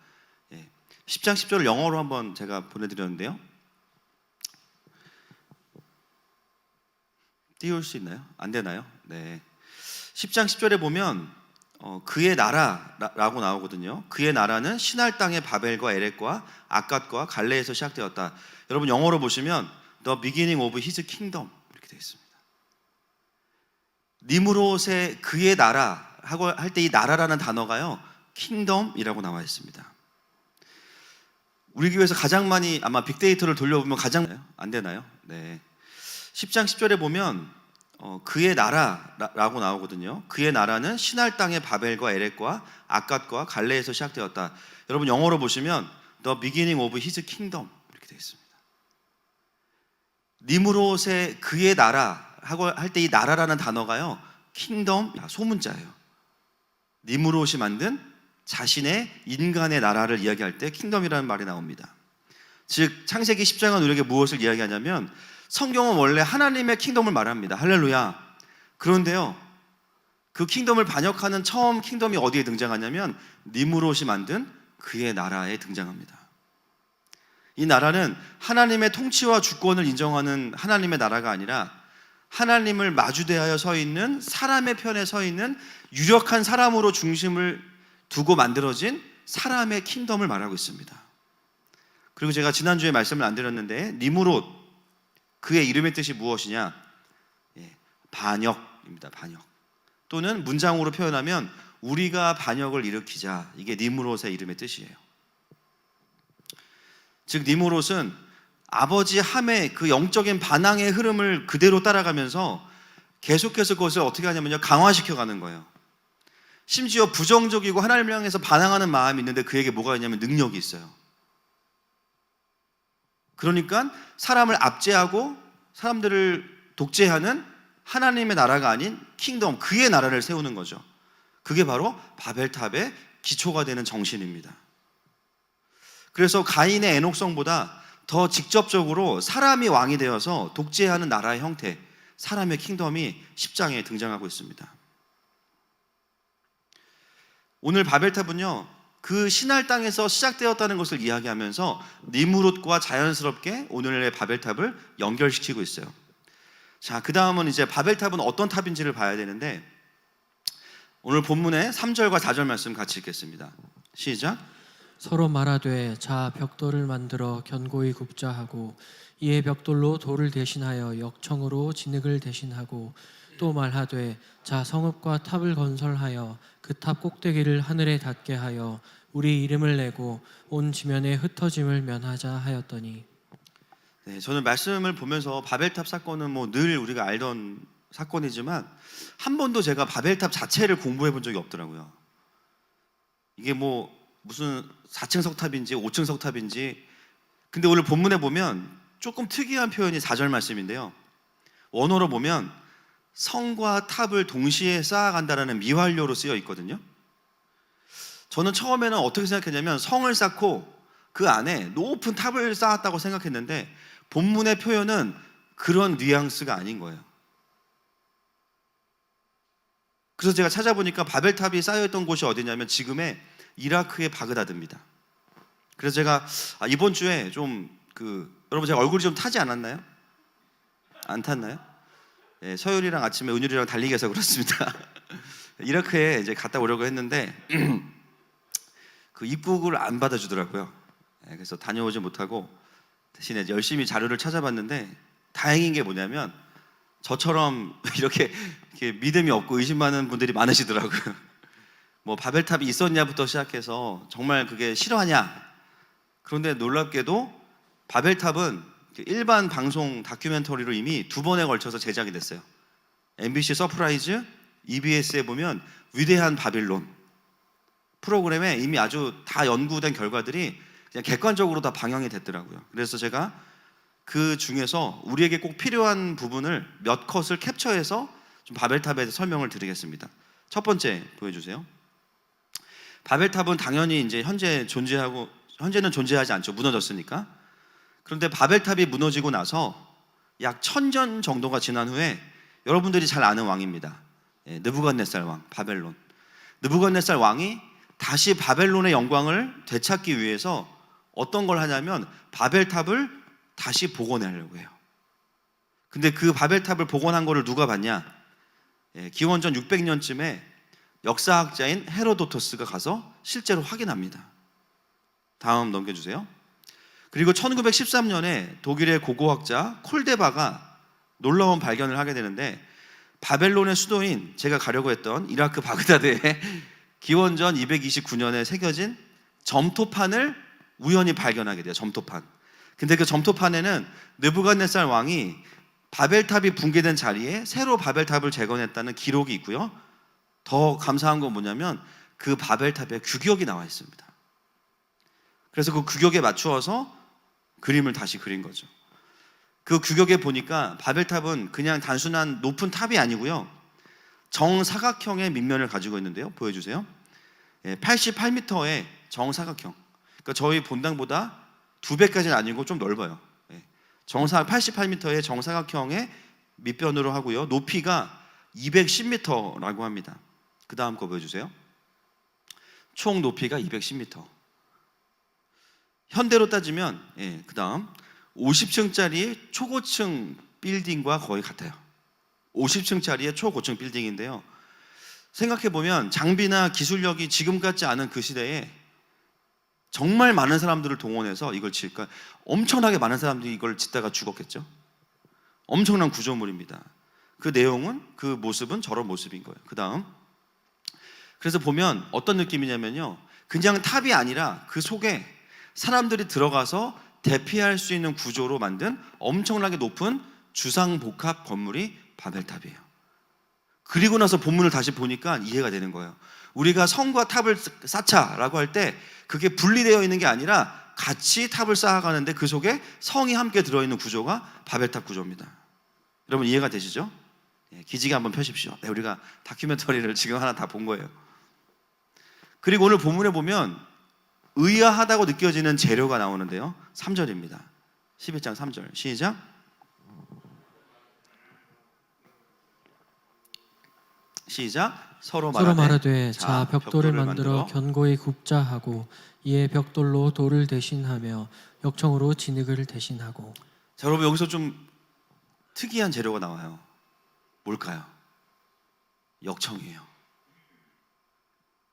10장 10절을 영어로 한번 제가 보내드렸는데요, 띄울 수 있나요? 안 되나요? 네. 10장 10절에 보면 그의 나라라고 나오거든요. 그의 나라는 시날 땅의 바벨과 에렉과 아갓과 갈레에서 시작되었다. 여러분 영어로 보시면 The beginning of his kingdom 이렇게 되어 있습니다. 니므롯의 그의 나라 하고 할 때 이 나라라는 단어가요, 킹덤이라고 나와 있습니다. 우리 교회에서 가장 많이 아마 빅데이터를 돌려보면 가장 안 되나요? 네. 10장 10절에 보면 그의 나라라고 나오거든요. 그의 나라는 신할 땅의 바벨과 에렉과 아갓과 갈레에서 시작되었다. 여러분 영어로 보시면 The beginning of his kingdom 이렇게 되어 있습니다. 니므롯의 그의 나라 하고 할 때 이 나라라는 단어가요, 킹덤 소문자예요. 니므롯이 만든 자신의 인간의 나라를 이야기할 때 킹덤이라는 말이 나옵니다. 즉 창세기 10장은 우리에게 무엇을 이야기하냐면 성경은 원래 하나님의 킹덤을 말합니다. 할렐루야. 그런데요, 그 킹덤을 반역하는 처음 킹덤이 어디에 등장하냐면 니므롯이 만든 그의 나라에 등장합니다. 이 나라는 하나님의 통치와 주권을 인정하는 하나님의 나라가 아니라 하나님을 마주대하여 서 있는 사람의 편에 서 있는 유력한 사람으로 중심을 두고 만들어진 사람의 킹덤을 말하고 있습니다. 그리고 제가 지난주에 말씀을 안 드렸는데 니므롯, 그의 이름의 뜻이 무엇이냐? 반역입니다. 반역. 또는 문장으로 표현하면 우리가 반역을 일으키자. 이게 니므롯의 이름의 뜻이에요. 즉 니므롯은 아버지 함의 그 영적인 반항의 흐름을 그대로 따라가면서 계속해서 그것을 어떻게 하냐면요, 강화시켜가는 거예요. 심지어 부정적이고 하나님을 향해서 반항하는 마음이 있는데 그에게 뭐가 있냐면 능력이 있어요. 그러니까 사람을 압제하고 사람들을 독재하는 하나님의 나라가 아닌 킹덤, 그의 나라를 세우는 거죠. 그게 바로 바벨탑의 기초가 되는 정신입니다. 그래서 가인의 에녹성보다 더 직접적으로 사람이 왕이 되어서 독재하는 나라의 형태, 사람의 킹덤이 10장에 등장하고 있습니다. 오늘 바벨탑은요, 그 신할 땅에서 시작되었다는 것을 이야기하면서 니므롯과 자연스럽게 오늘의 바벨탑을 연결시키고 있어요. 자, 그 다음은 이제 바벨탑은 어떤 탑인지를 봐야 되는데 오늘 본문의 3절과 4절 말씀 같이 읽겠습니다. 시작. 서로 말하되 자 벽돌을 만들어 견고히 굽자 하고 이에 벽돌로 돌을 대신하여 역청으로 진흙을 대신하고 또 말하되 자 성읍과 탑을 건설하여 그 탑 꼭대기를 하늘에 닿게 하여 우리 이름을 내고 온 지면에 흩어짐을 면하자 하였더니. 네, 저는 말씀을 보면서 바벨탑 사건은 뭐 늘 우리가 알던 사건이지만 한 번도 제가 바벨탑 자체를 공부해 본 적이 없더라고요. 이게 뭐 무슨 4층 석탑인지 5층 석탑인지. 근데 오늘 본문에 보면 조금 특이한 표현이 4절 말씀인데요, 원어로 보면 성과 탑을 동시에 쌓아간다라는 미완료로 쓰여 있거든요. 저는 처음에는 어떻게 생각했냐면 성을 쌓고 그 안에 높은 탑을 쌓았다고 생각했는데 본문의 표현은 그런 뉘앙스가 아닌 거예요. 그래서 제가 찾아보니까 바벨탑이 쌓여있던 곳이 어디냐면 지금의 이라크의 바그다드입니다. 그래서 제가 이번 주에 좀 여러분 제가 얼굴이 좀 타지 않았나요? 안 탔나요? 네, 서율이랑 아침에 은율이랑 달리기 해서 그렇습니다. 이라크에 이제 갔다 오려고 했는데 그 입국을 안 받아주더라고요. 네, 그래서 다녀오지 못하고 대신에 열심히 자료를 찾아봤는데 다행인 게 뭐냐면 저처럼 이렇게 믿음이 없고 의심 많은 분들이 많으시더라고요. 뭐 바벨탑이 있었냐부터 시작해서 정말 그게 실화냐. 그런데 놀랍게도 바벨탑은 일반 방송 다큐멘터리로 이미 2번에 걸쳐서 제작이 됐어요. MBC 서프라이즈, EBS에 보면 위대한 바빌론 프로그램에 이미 아주 다 연구된 결과들이 그냥 객관적으로 다 방영이 됐더라고요. 그래서 제가 그 중에서 우리에게 꼭 필요한 부분을 몇 컷을 캡처해서 좀 바벨탑에 대해서 설명을 드리겠습니다. 첫 번째 보여주세요. 바벨탑은 당연히 이제 현재는 존재하지 않죠. 무너졌으니까. 그런데 바벨탑이 무너지고 나서 약 1000년 정도가 지난 후에 여러분들이 잘 아는 왕입니다. 느부갓네살 왕, 바벨론. 느부갓네살 왕이 다시 바벨론의 영광을 되찾기 위해서 어떤 걸 하냐면 바벨탑을 다시 복원하려고 해요. 근데 그 바벨탑을 복원한 거를 누가 봤냐? 기원전 600년쯤에 역사학자인 헤로도토스가 가서 실제로 확인합니다. 다음 넘겨주세요. 그리고 1913년에 독일의 고고학자 콜데바가 놀라운 발견을 하게 되는데 바벨론의 수도인 제가 가려고 했던 이라크 바그다드에 기원전 229년에 새겨진 점토판을 우연히 발견하게 돼요. 점토판. 근데 그 점토판에는 느부갓네살 왕이 바벨탑이 붕괴된 자리에 새로 바벨탑을 재건했다는 기록이 있고요. 더 감사한 건 뭐냐면 그 바벨탑에 규격이 나와 있습니다. 그래서 그 규격에 맞추어서 그림을 다시 그린 거죠. 그 규격에 보니까 바벨탑은 그냥 단순한 높은 탑이 아니고요. 정사각형의 밑면을 가지고 있는데요. 보여주세요. 88m의 정사각형. 그러니까 저희 본당보다 2배까지는 아니고 좀 넓어요. 88m의 정사각형의 밑변으로 하고요. 높이가 210m라고 합니다. 그 다음 거 보여주세요. 총 높이가 210m. 현대로 따지면 그 다음 50층짜리 초고층 빌딩과 거의 같아요. 50층짜리의 초고층 빌딩인데요. 생각해보면 장비나 기술력이 지금 같지 않은 그 시대에 정말 많은 사람들을 동원해서 이걸 짓까 엄청나게 많은 사람들이 이걸 짓다가 죽었겠죠. 엄청난 구조물입니다. 그 내용은 그 모습은 저런 모습인 거예요. 그 다음 그래서 보면 어떤 느낌이냐면요, 그냥 탑이 아니라 그 속에 사람들이 들어가서 대피할 수 있는 구조로 만든 엄청나게 높은 주상복합 건물이 바벨탑이에요. 그리고 나서 본문을 다시 보니까 이해가 되는 거예요. 우리가 성과 탑을 쌓자라고 할 때 그게 분리되어 있는 게 아니라 같이 탑을 쌓아가는데 그 속에 성이 함께 들어있는 구조가 바벨탑 구조입니다. 여러분 이해가 되시죠? 기지개 한번 펴십시오. 우리가 다큐멘터리를 지금 하나 다 본 거예요. 그리고 오늘 본문에 보면 의아하다고 느껴지는 재료가 나오는데요. 3절입니다. 11장 3절 시작. 시작. 서로 말하되 자 벽돌을 만들어 견고히 굽자 하고 이에 벽돌로 돌을 대신하며 역청으로 진흙을 대신하고. 자, 여러분 여기서 좀 특이한 재료가 나와요. 뭘까요? 역청이에요.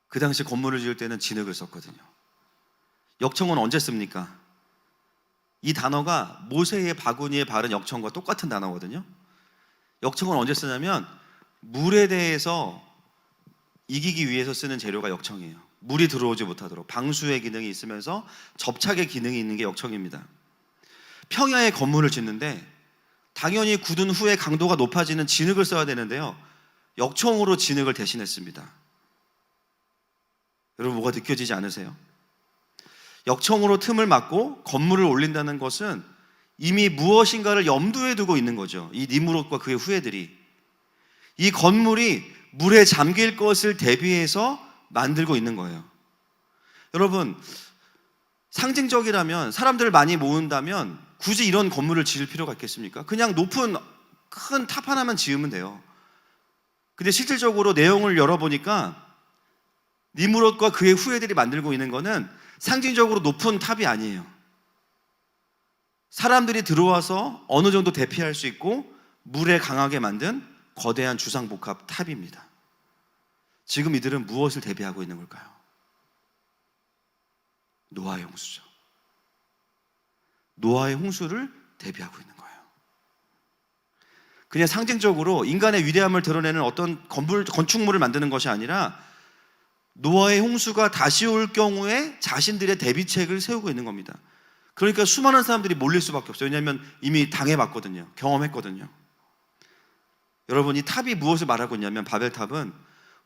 그 당시 건물을 지을 때는 진흙을 썼거든요. 역청은 언제 씁니까? 이 단어가 모세의 바구니에 바른 역청과 똑같은 단어거든요. 역청은 언제 쓰냐면 물에 대해서 이기기 위해서 쓰는 재료가 역청이에요. 물이 들어오지 못하도록 방수의 기능이 있으면서 접착의 기능이 있는 게 역청입니다. 평야에 건물을 짓는데 당연히 굳은 후에 강도가 높아지는 진흙을 써야 되는데요. 역청으로 진흙을 대신했습니다. 여러분 뭐가 느껴지지 않으세요? 역청으로 틈을 막고 건물을 올린다는 것은 이미 무엇인가를 염두에 두고 있는 거죠. 이 니므롯과 그의 후예들이 이 건물이 물에 잠길 것을 대비해서 만들고 있는 거예요. 여러분 상징적이라면 사람들을 많이 모은다면 굳이 이런 건물을 지을 필요가 있겠습니까? 그냥 높은 큰 탑 하나만 지으면 돼요. 근데 실질적으로 내용을 열어보니까 니므롯과 그의 후예들이 만들고 있는 거는 상징적으로 높은 탑이 아니에요. 사람들이 들어와서 어느 정도 대피할 수 있고 물에 강하게 만든 거대한 주상복합 탑입니다. 지금 이들은 무엇을 대비하고 있는 걸까요? 노아의 홍수죠. 노아의 홍수를 대비하고 있는 거예요. 그냥 상징적으로 인간의 위대함을 드러내는 어떤 건축물을 만드는 것이 아니라 노아의 홍수가 다시 올 경우에 자신들의 대비책을 세우고 있는 겁니다. 그러니까 수많은 사람들이 몰릴 수밖에 없어요. 왜냐하면 이미 당해봤거든요. 경험했거든요. 여러분 이 탑이 무엇을 말하고 있냐면 바벨탑은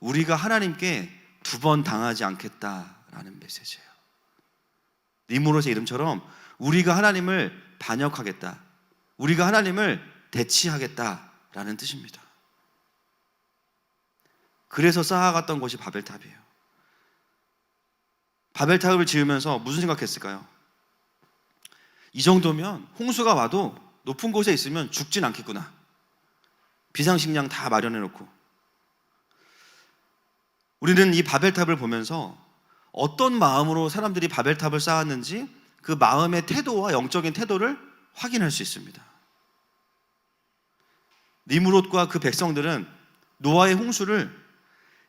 우리가 하나님께 2번 당하지 않겠다라는 메시지예요. 니므롯의 이름처럼 우리가 하나님을 반역하겠다, 우리가 하나님을 대치하겠다라는 뜻입니다. 그래서 쌓아갔던 것이 바벨탑이에요. 바벨탑을 지으면서 무슨 생각했을까요? 이 정도면 홍수가 와도 높은 곳에 있으면 죽진 않겠구나. 비상식량 다 마련해 놓고. 우리는 이 바벨탑을 보면서 어떤 마음으로 사람들이 바벨탑을 쌓았는지 그 마음의 태도와 영적인 태도를 확인할 수 있습니다. 니므롯과 그 백성들은 노아의 홍수를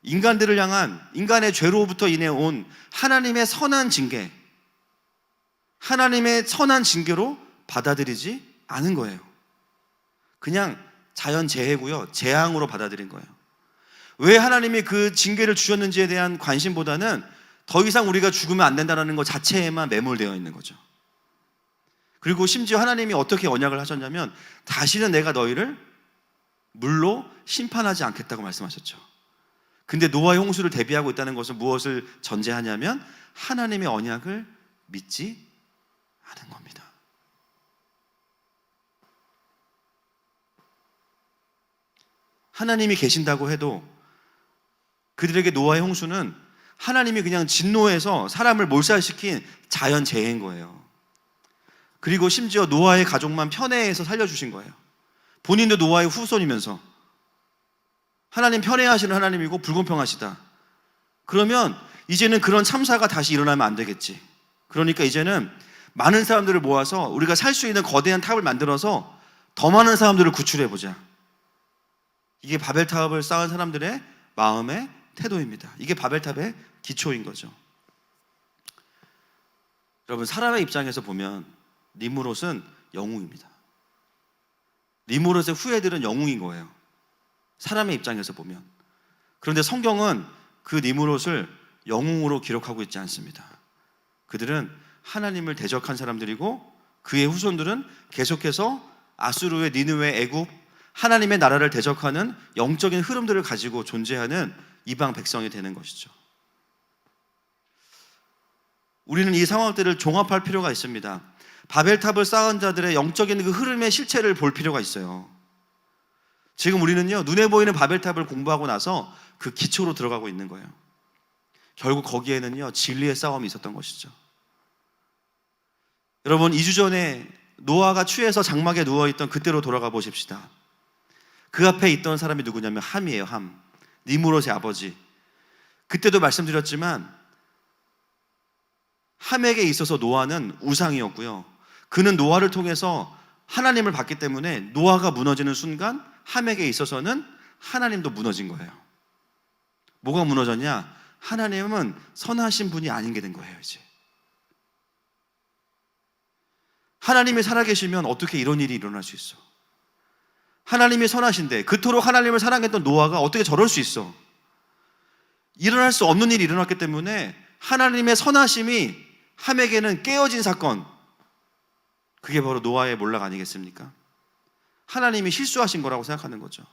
인간들을 향한 인간의 죄로부터 인해 온 하나님의 선한 징계, 하나님의 선한 징계로 받아들이지 않은 거예요. 그냥 자연재해고요, 재앙으로 받아들인 거예요. 왜 하나님이 그 징계를 주셨는지에 대한 관심보다는 더 이상 우리가 죽으면 안 된다는 것 자체에만 매몰되어 있는 거죠. 그리고 심지어 하나님이 어떻게 언약을 하셨냐면 다시는 내가 너희를 물로 심판하지 않겠다고 말씀하셨죠. 근데 노아의 홍수를 대비하고 있다는 것은 무엇을 전제하냐면 하나님의 언약을 믿지 않은 겁니다. 하나님이 계신다고 해도 그들에게 노아의 홍수는 하나님이 그냥 진노해서 사람을 몰살시킨 자연재해인 거예요. 그리고 심지어 노아의 가족만 편애해서 살려주신 거예요. 본인도 노아의 후손이면서 하나님 편애하시는 하나님이고 불공평하시다. 그러면 이제는 그런 참사가 다시 일어나면 안 되겠지. 그러니까 이제는 많은 사람들을 모아서 우리가 살 수 있는 거대한 탑을 만들어서 더 많은 사람들을 구출해보자. 이게 바벨탑을 쌓은 사람들의 마음의 태도입니다. 이게 바벨탑의 기초인 거죠. 여러분, 사람의 입장에서 보면 니므롯은 영웅입니다. 니므롯의 후예들은 영웅인 거예요. 사람의 입장에서 보면. 그런데 성경은 그 니므롯을 영웅으로 기록하고 있지 않습니다. 그들은 하나님을 대적한 사람들이고 그의 후손들은 계속해서 아수르의 니느웨, 애굽, 하나님의 나라를 대적하는 영적인 흐름들을 가지고 존재하는 이방 백성이 되는 것이죠. 우리는 이 상황들을 종합할 필요가 있습니다. 바벨탑을 쌓은 자들의 영적인 그 흐름의 실체를 볼 필요가 있어요. 지금 우리는요, 눈에 보이는 바벨탑을 공부하고 나서 그 기초로 들어가고 있는 거예요. 결국 거기에는요, 진리의 싸움이 있었던 것이죠. 여러분, 2주 전에 노아가 취해서 장막에 누워있던 그때로 돌아가 보십시다. 그 앞에 있던 사람이 누구냐면 함이에요. 함, 니므롯의 아버지. 그때도 말씀드렸지만 함에게 있어서 노아는 우상이었고요. 그는 노아를 통해서 하나님을 봤기 때문에 노아가 무너지는 순간 함에게 있어서는 하나님도 무너진 거예요. 뭐가 무너졌냐? 하나님은 선하신 분이 아닌 게 된 거예요. 이제 하나님이 살아계시면 어떻게 이런 일이 일어날 수 있어? 하나님이 선하신데 그토록 하나님을 사랑했던 노아가 어떻게 저럴 수 있어? 일어날 수 없는 일이 일어났기 때문에 하나님의 선하심이 함에게는 깨어진 사건, 그게 바로 노아의 몰락 아니겠습니까? 하나님이 실수하신 거라고 생각하는 거죠.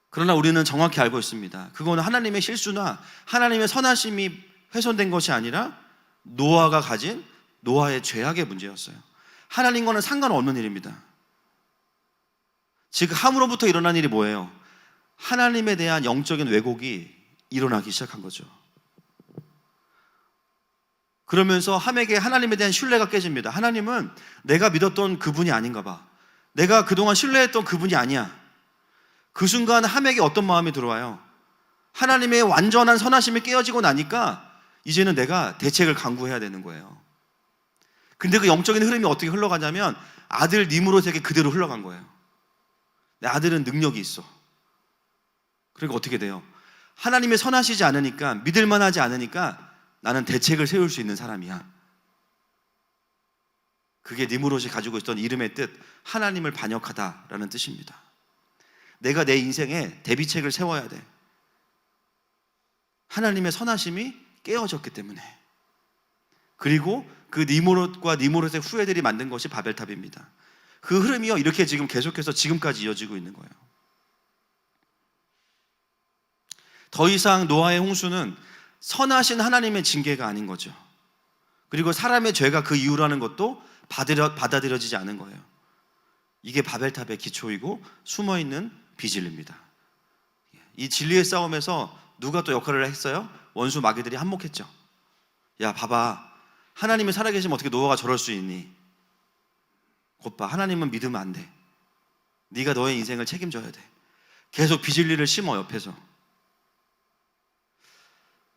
그러나 우리는 정확히 알고 있습니다. 그거는 하나님의 실수나 하나님의 선하심이 훼손된 것이 아니라 노아가 가진 노아의 죄악의 문제였어요. 하나님과는 상관없는 일입니다. 즉 함으로부터 일어난 일이 뭐예요? 하나님에 대한 영적인 왜곡이 일어나기 시작한 거죠. 그러면서 함에게 하나님에 대한 신뢰가 깨집니다. 하나님은 내가 믿었던 그분이 아닌가 봐. 내가 그동안 신뢰했던 그분이 아니야. 그 순간 함에게 어떤 마음이 들어와요? 하나님의 완전한 선하심이 깨어지고 나니까 이제는 내가 대책을 강구해야 되는 거예요. 근데 그 영적인 흐름이 어떻게 흘러가냐면 아들 니므롯에게 그대로 흘러간 거예요. 내 아들은 능력이 있어. 그러니까 어떻게 돼요? 하나님이 선하시지 않으니까, 믿을만하지 않으니까 나는 대책을 세울 수 있는 사람이야. 그게 니므롯이 가지고 있던 이름의 뜻, 하나님을 반역하다라는 뜻입니다. 내가 내 인생에 대비책을 세워야 돼. 하나님의 선하심이 깨어졌기 때문에. 그리고 그 니므롯과 니므롯의 후예들이 만든 것이 바벨탑입니다. 그 흐름이요, 이렇게 지금 계속해서 지금까지 이어지고 있는 거예요. 더 이상 노아의 홍수는 선하신 하나님의 징계가 아닌 거죠. 그리고 사람의 죄가 그 이유라는 것도 받아들여지지 않은 거예요. 이게 바벨탑의 기초이고 숨어있는 비진리입니다. 이 진리의 싸움에서 누가 또 역할을 했어요? 원수 마귀들이 한몫했죠. 야, 봐봐, 하나님이 살아계시면 어떻게 노아가 저럴 수 있니? 곧 봐, 하나님은 믿으면 안 돼. 네가 너의 인생을 책임져야 돼. 계속 비진리를 심어 옆에서.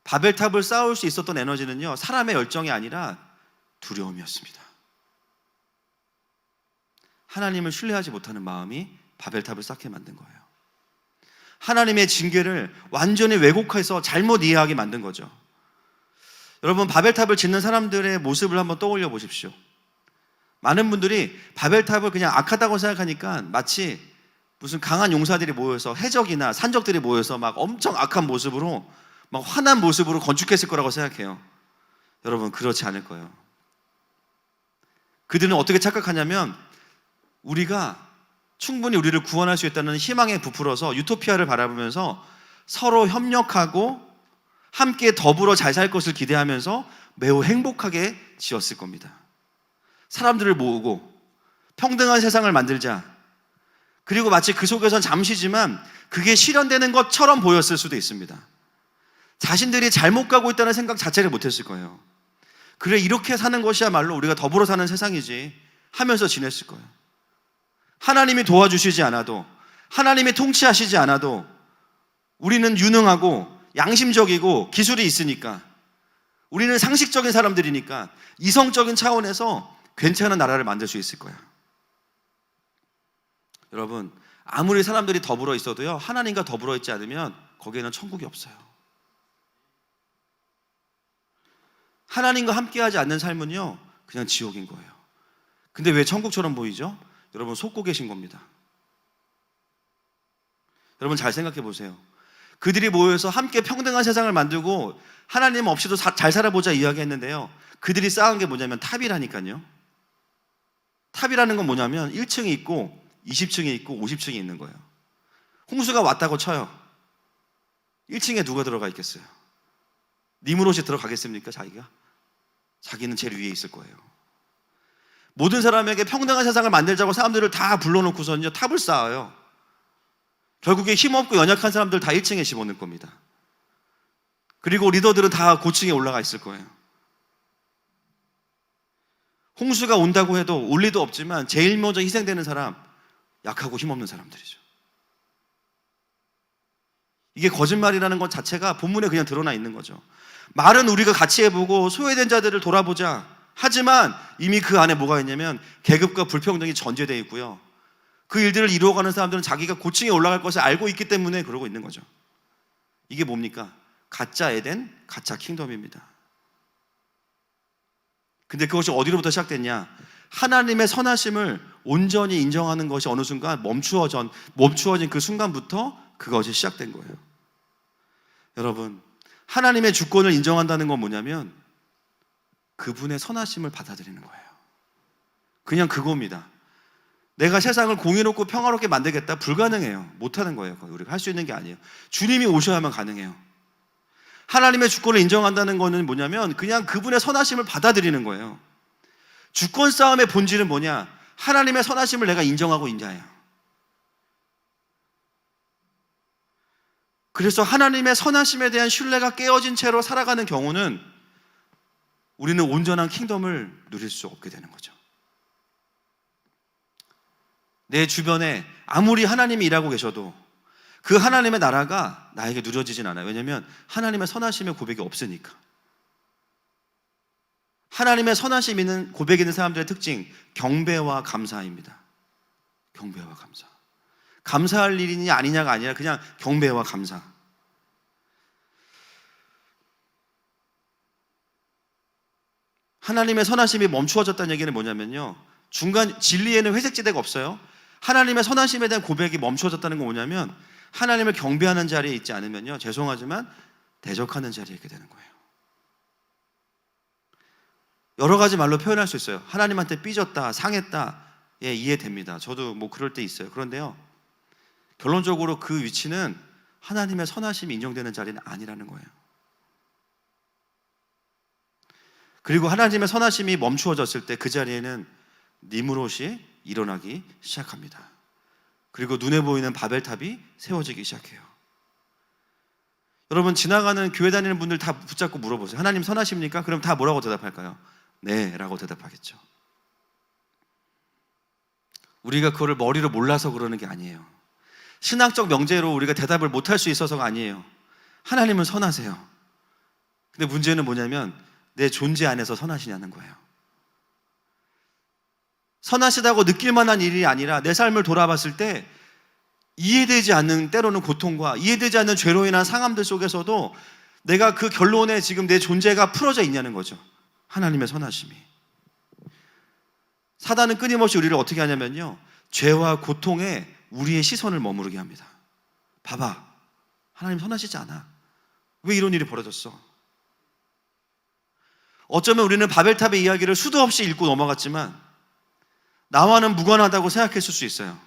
바벨탑을 쌓을 수 있었던 에너지는요, 사람의 열정이 아니라 두려움이었습니다. 하나님을 신뢰하지 못하는 마음이 바벨탑을 쌓게 만든 거예요. 하나님의 징계를 완전히 왜곡해서 잘못 이해하게 만든 거죠. 여러분, 바벨탑을 짓는 사람들의 모습을 한번 떠올려 보십시오. 많은 분들이 바벨탑을 그냥 악하다고 생각하니까 마치 무슨 강한 용사들이 모여서 해적이나 산적들이 모여서 막 엄청 악한 모습으로 막 환한 모습으로 건축했을 거라고 생각해요. 여러분, 그렇지 않을 거예요. 그들은 어떻게 착각하냐면 우리가 충분히 우리를 구원할 수 있다는 희망에 부풀어서 유토피아를 바라보면서 서로 협력하고 함께 더불어 잘 살 것을 기대하면서 매우 행복하게 지었을 겁니다. 사람들을 모으고 평등한 세상을 만들자. 그리고 마치 그 속에선 잠시지만 그게 실현되는 것처럼 보였을 수도 있습니다. 자신들이 잘못 가고 있다는 생각 자체를 못했을 거예요. 그래, 이렇게 사는 것이야말로 우리가 더불어 사는 세상이지 하면서 지냈을 거예요. 하나님이 도와주시지 않아도, 하나님이 통치하시지 않아도 우리는 유능하고 양심적이고 기술이 있으니까, 우리는 상식적인 사람들이니까 이성적인 차원에서 괜찮은 나라를 만들 수 있을 거야. 여러분, 아무리 사람들이 더불어 있어도요, 하나님과 더불어 있지 않으면 거기에는 천국이 없어요. 하나님과 함께하지 않는 삶은요, 그냥 지옥인 거예요. 근데 왜 천국처럼 보이죠? 여러분, 속고 계신 겁니다. 여러분, 잘 생각해 보세요. 그들이 모여서 함께 평등한 세상을 만들고 하나님 없이도 잘 살아보자 이야기했는데요, 그들이 쌓은 게 뭐냐면 탑이라니까요. 탑이라는 건 뭐냐면 1층이 있고 20층이 있고 50층이 있는 거예요. 홍수가 왔다고 쳐요. 1층에 누가 들어가 있겠어요? 니무롯이 들어가겠습니까? 자기는 제일 위에 있을 거예요. 모든 사람에게 평등한 세상을 만들자고 사람들을 다 불러놓고서는요, 탑을 쌓아요. 결국에 힘없고 연약한 사람들 다 1층에 집어넣을 겁니다. 그리고 리더들은 다 고층에 올라가 있을 거예요. 홍수가 온다고 해도 올 리도 없지만 제일 먼저 희생되는 사람, 약하고 힘없는 사람들이죠. 이게 거짓말이라는 것 자체가 본문에 그냥 드러나 있는 거죠. 말은 우리가 같이 해보고 소외된 자들을 돌아보자 하지만 이미 그 안에 뭐가 있냐면 계급과 불평등이 전제되어 있고요, 그 일들을 이루어가는 사람들은 자기가 고층에 올라갈 것을 알고 있기 때문에 그러고 있는 거죠. 이게 뭡니까? 가짜 에덴, 가짜 킹덤입니다. 근데 그것이 어디로부터 시작됐냐? 하나님의 선하심을 온전히 인정하는 것이 어느 순간 멈추어진 그 순간부터 그것이 시작된 거예요. 여러분, 하나님의 주권을 인정한다는 건 뭐냐면 그분의 선하심을 받아들이는 거예요. 그냥 그겁니다. 내가 세상을 공의롭고 평화롭게 만들겠다? 불가능해요. 못하는 거예요. 우리가 할 수 있는 게 아니에요. 주님이 오셔야만 가능해요. 하나님의 주권을 인정한다는 거는 뭐냐면 그냥 그분의 선하심을 받아들이는 거예요. 주권 싸움의 본질은 뭐냐? 하나님의 선하심을 내가 인정하고 있냐예요. 그래서 하나님의 선하심에 대한 신뢰가 깨어진 채로 살아가는 경우는 우리는 온전한 킹덤을 누릴 수 없게 되는 거죠. 내 주변에 아무리 하나님이 일하고 계셔도 그 하나님의 나라가 나에게 누려지진 않아요. 왜냐하면 하나님의 선하심의 고백이 없으니까. 하나님의 선하심 있는 고백 있는 사람들의 특징, 경배와 감사입니다. 경배와 감사. 감사할 일이냐 아니냐가 아니라 그냥 경배와 감사. 하나님의 선하심이 멈추어졌다는 얘기는 뭐냐면요, 중간 진리에는 회색지대가 없어요. 하나님의 선하심에 대한 고백이 멈추어졌다는 건 뭐냐면 하나님을 경배하는 자리에 있지 않으면요, 죄송하지만 대적하는 자리에 있게 되는 거예요. 여러 가지 말로 표현할 수 있어요. 하나님한테 삐졌다, 상했다, 예, 이해됩니다. 저도 뭐 그럴 때 있어요. 그런데요, 결론적으로 그 위치는 하나님의 선하심이 인정되는 자리는 아니라는 거예요. 그리고 하나님의 선하심이 멈추어졌을 때 그 자리에는 니무롯이 일어나기 시작합니다. 그리고 눈에 보이는 바벨탑이 세워지기 시작해요. 여러분, 지나가는 교회 다니는 분들 다 붙잡고 물어보세요. 하나님 선하십니까? 그럼 다 뭐라고 대답할까요? 네 라고 대답하겠죠. 우리가 그거를 머리로 몰라서 그러는 게 아니에요. 신학적 명제로 우리가 대답을 못할 수 있어서가 아니에요. 하나님은 선하세요. 근데 문제는 뭐냐면 내 존재 안에서 선하시냐는 거예요. 선하시다고 느낄 만한 일이 아니라 내 삶을 돌아봤을 때 이해되지 않는, 때로는 고통과 이해되지 않는 죄로 인한 상함들 속에서도 내가 그 결론에 지금 내 존재가 풀어져 있냐는 거죠. 하나님의 선하심이. 사단은 끊임없이 우리를 어떻게 하냐면요, 죄와 고통에 우리의 시선을 머무르게 합니다. 봐봐, 하나님 선하시지 않아. 왜 이런 일이 벌어졌어? 어쩌면 우리는 바벨탑의 이야기를 수도 없이 읽고 넘어갔지만 나와는 무관하다고 생각했을 수 있어요.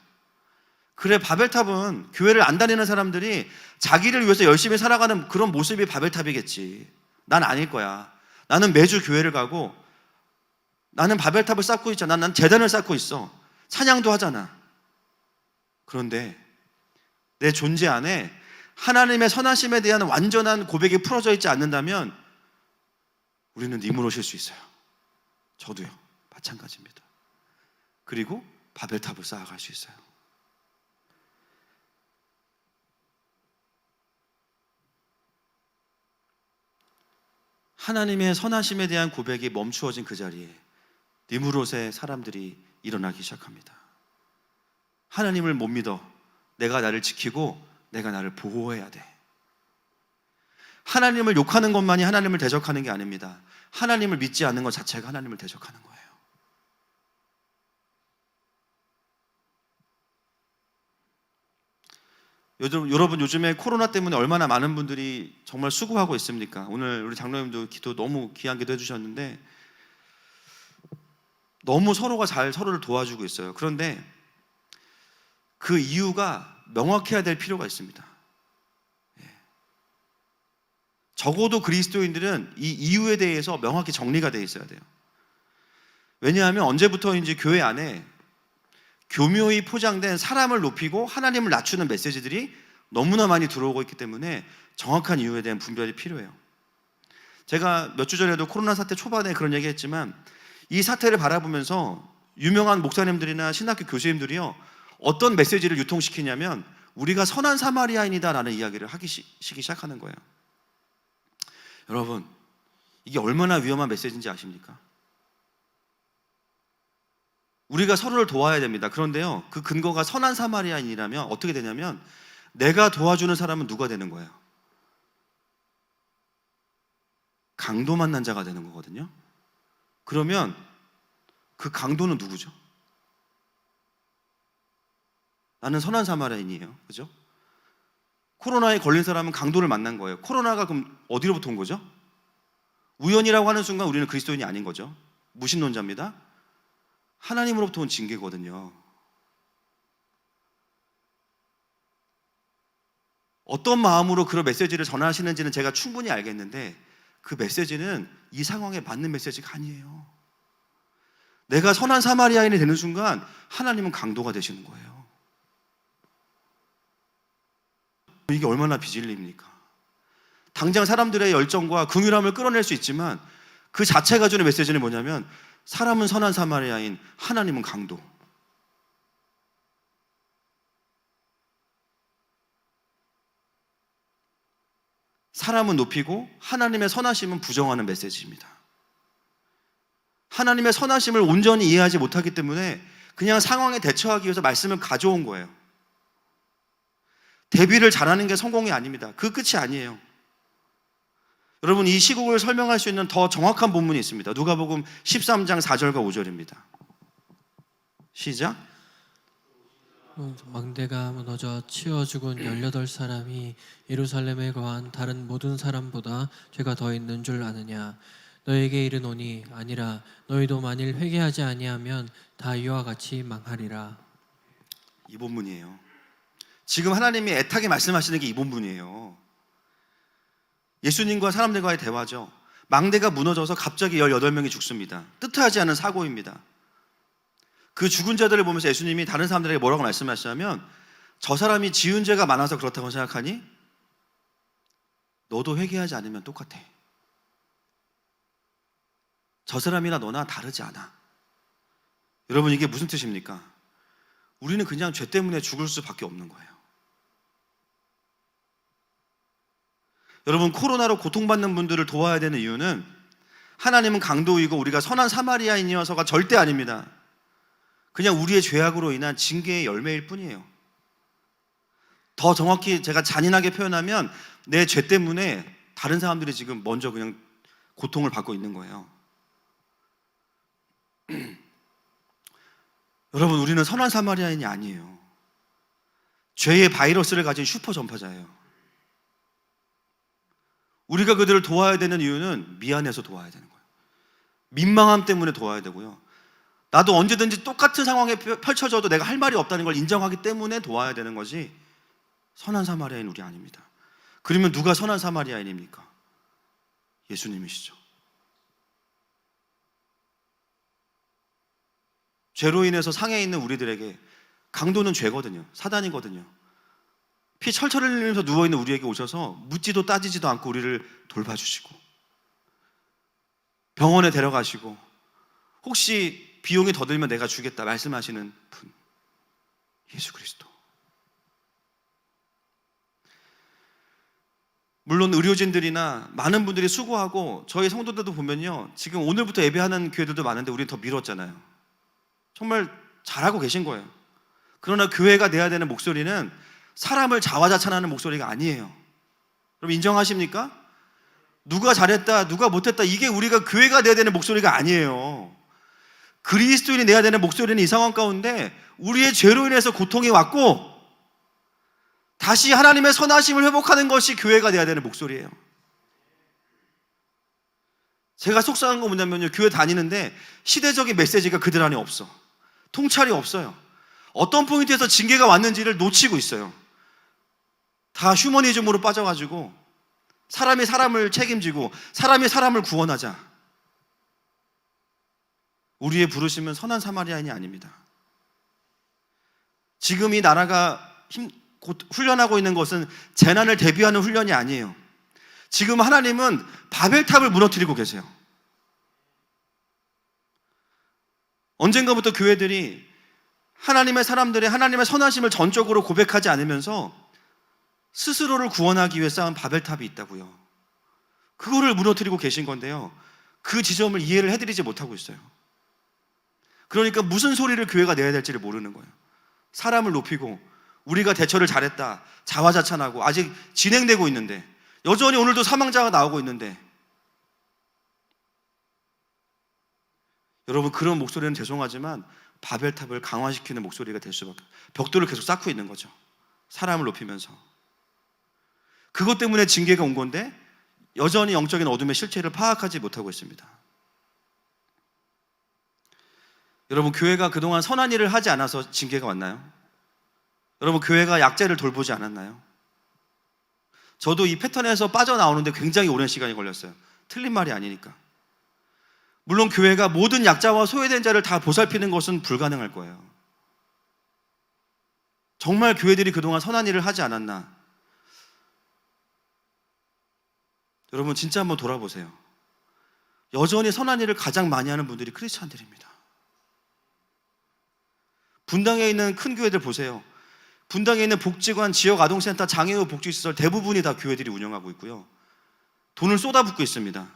그래, 바벨탑은 교회를 안 다니는 사람들이 자기를 위해서 열심히 살아가는 그런 모습이 바벨탑이겠지. 난 아닐 거야. 나는 매주 교회를 가고 나는 바벨탑을 쌓고 있잖아. 난 제단을 쌓고 있어. 찬양도 하잖아. 그런데 내 존재 안에 하나님의 선하심에 대한 완전한 고백이 풀어져 있지 않는다면 우리는 님을 오실 수 있어요. 저도요. 마찬가지입니다. 그리고 바벨탑을 쌓아갈 수 있어요. 하나님의 선하심에 대한 고백이 멈추어진 그 자리에 니무롯의 사람들이 일어나기 시작합니다. 하나님을 못 믿어. 내가 나를 지키고 내가 나를 보호해야 돼. 하나님을 욕하는 것만이 하나님을 대적하는 게 아닙니다. 하나님을 믿지 않는 것 자체가 하나님을 대적하는 거예요. 여러분, 요즘에 코로나 때문에 얼마나 많은 분들이 정말 수고하고 있습니까? 오늘 우리 장로님도 기도 너무 귀한 기도 해주셨는데 너무 서로가 잘 서로를 도와주고 있어요. 그런데 그 이유가 명확해야 될 필요가 있습니다. 적어도 그리스도인들은 이 이유에 대해서 명확히 정리가 되어 있어야 돼요. 왜냐하면 언제부터인지 교회 안에 교묘히 포장된 사람을 높이고 하나님을 낮추는 메시지들이 너무나 많이 들어오고 있기 때문에 정확한 이유에 대한 분별이 필요해요. 제가 몇 주 전에도 코로나 사태 초반에 그런 얘기 했지만 이 사태를 바라보면서 유명한 목사님들이나 신학교 교수님들이요, 어떤 메시지를 유통시키냐면 우리가 선한 사마리아인이다 라는 이야기를 하기 시작하는 거예요. 여러분, 이게 얼마나 위험한 메시지인지 아십니까? 우리가 서로를 도와야 됩니다. 그런데요, 그 근거가 선한 사마리아인이라면 어떻게 되냐면 내가 도와주는 사람은 누가 되는 거예요? 강도 만난 자가 되는 거거든요. 그러면 그 강도는 누구죠? 나는 선한 사마리아인이에요. 그죠? 코로나에 걸린 사람은 강도를 만난 거예요. 코로나가 그럼 어디로부터 온 거죠? 우연이라고 하는 순간 우리는 그리스도인이 아닌 거죠. 무신론자입니다. 하나님으로부터 온 징계거든요. 어떤 마음으로 그런 메시지를 전하시는지는 제가 충분히 알겠는데 그 메시지는 이 상황에 맞는 메시지가 아니에요. 내가 선한 사마리아인이 되는 순간 하나님은 강도가 되시는 거예요. 이게 얼마나 비진리입니까? 당장 사람들의 열정과 긍휼함을 끌어낼 수 있지만 그 자체가 주는 메시지는 뭐냐면 사람은 선한 사마리아인, 하나님은 강도. 사람은 높이고 하나님의 선하심은 부정하는 메시지입니다. 하나님의 선하심을 온전히 이해하지 못하기 때문에 그냥 상황에 대처하기 위해서 말씀을 가져온 거예요. 대비를 잘하는 게 성공이 아닙니다. 그 끝이 아니에요. 여러분, 이 시국을 설명할 수 있는 더 정확한 본문이 있습니다. 누가복음 13장 4절과 5절입니다. 시작. 망대가 무너져 치어 죽은 18사람이 예루살렘에 거한 다른 모든 사람보다 죄가 더 있는 줄 아느냐? 너에게 이르노니 아니라 너희도 만일 회개하지 아니하면 다 이와 같이 망하리라. 이 본문이에요. 지금 하나님이 애타게 말씀하시는 게 이 본문이에요. 예수님과 사람들과의 대화죠. 망대가 무너져서 갑자기 18명이 죽습니다. 뜻하지 않은 사고입니다. 그 죽은 자들을 보면서 예수님이 다른 사람들에게 뭐라고 말씀하시냐면 저 사람이 지은 죄가 많아서 그렇다고 생각하니? 너도 회개하지 않으면 똑같아. 저 사람이나 너나 다르지 않아. 여러분, 이게 무슨 뜻입니까? 우리는 그냥 죄 때문에 죽을 수밖에 없는 거예요. 여러분, 코로나로 고통받는 분들을 도와야 되는 이유는 하나님은 강도이고 우리가 선한 사마리아인이어서가 절대 아닙니다. 그냥 우리의 죄악으로 인한 징계의 열매일 뿐이에요. 더 정확히 제가 잔인하게 표현하면 내 죄 때문에 다른 사람들이 지금 먼저 그냥 고통을 받고 있는 거예요. 여러분, 우리는 선한 사마리아인이 아니에요. 죄의 바이러스를 가진 슈퍼 전파자예요. 우리가 그들을 도와야 되는 이유는 미안해서 도와야 되는 거예요. 민망함 때문에 도와야 되고요. 나도 언제든지 똑같은 상황에 펼쳐져도 내가 할 말이 없다는 걸 인정하기 때문에 도와야 되는 것이 선한 사마리아인 우리 아닙니다. 그러면 누가 선한 사마리아인입니까? 예수님이시죠. 죄로 인해서 상해 있는 우리들에게, 강도는 죄거든요. 사단이거든요. 피 철철 흘리면서 누워있는 우리에게 오셔서 묻지도 따지지도 않고 우리를 돌봐주시고 병원에 데려가시고 혹시 비용이 더 들면 내가 주겠다 말씀하시는 분, 예수 그리스도. 물론 의료진들이나 많은 분들이 수고하고 저희 성도들도 보면요, 지금 오늘부터 예배하는 교회들도 많은데 우리는 더 미뤘잖아요. 정말 잘하고 계신 거예요. 그러나 교회가 내야 되는 목소리는 사람을 자화자찬하는 목소리가 아니에요. 여러분 인정하십니까? 누가 잘했다, 누가 못했다, 이게 우리가 교회가 내야 되는 목소리가 아니에요. 그리스도인이 내야 되는 목소리는 이 상황 가운데 우리의 죄로 인해서 고통이 왔고 다시 하나님의 선하심을 회복하는 것이 교회가 돼야 되는 목소리예요. 제가 속상한 건 뭐냐면요, 교회 다니는데 시대적인 메시지가 그들 안에 없어. 통찰이 없어요. 어떤 포인트에서 징계가 왔는지를 놓치고 있어요. 다 휴머니즘으로 빠져가지고 사람이 사람을 책임지고 사람이 사람을 구원하자. 우리의 부르심은 선한 사마리아인이 아닙니다. 지금 이 나라가 곧 훈련하고 있는 것은 재난을 대비하는 훈련이 아니에요. 지금 하나님은 바벨탑을 무너뜨리고 계세요. 언젠가부터 교회들이 하나님의 사람들이 하나님의 선하심을 전적으로 고백하지 않으면서 스스로를 구원하기 위해 쌓은 바벨탑이 있다고요. 그거를 무너뜨리고 계신 건데요, 그 지점을 이해를 해드리지 못하고 있어요. 그러니까 무슨 소리를 교회가 내야 될지를 모르는 거예요. 사람을 높이고 우리가 대처를 잘했다 자화자찬하고 아직 진행되고 있는데, 여전히 오늘도 사망자가 나오고 있는데, 여러분 그런 목소리는 죄송하지만 바벨탑을 강화시키는 목소리가 될 수밖에, 벽돌을 계속 쌓고 있는 거죠. 사람을 높이면서. 그것 때문에 징계가 온 건데 여전히 영적인 어둠의 실체를 파악하지 못하고 있습니다. 여러분 교회가 그동안 선한 일을 하지 않아서 징계가 왔나요? 여러분 교회가 약자를 돌보지 않았나요? 저도 이 패턴에서 빠져나오는데 굉장히 오랜 시간이 걸렸어요. 틀린 말이 아니니까. 물론 교회가 모든 약자와 소외된 자를 다 보살피는 것은 불가능할 거예요. 정말 교회들이 그동안 선한 일을 하지 않았나? 여러분 진짜 한번 돌아보세요. 여전히 선한 일을 가장 많이 하는 분들이 크리스찬들입니다. 분당에 있는 큰 교회들 보세요. 분당에 있는 복지관, 지역아동센터, 장애우 복지시설 대부분이 다 교회들이 운영하고 있고요. 돈을 쏟아붓고 있습니다.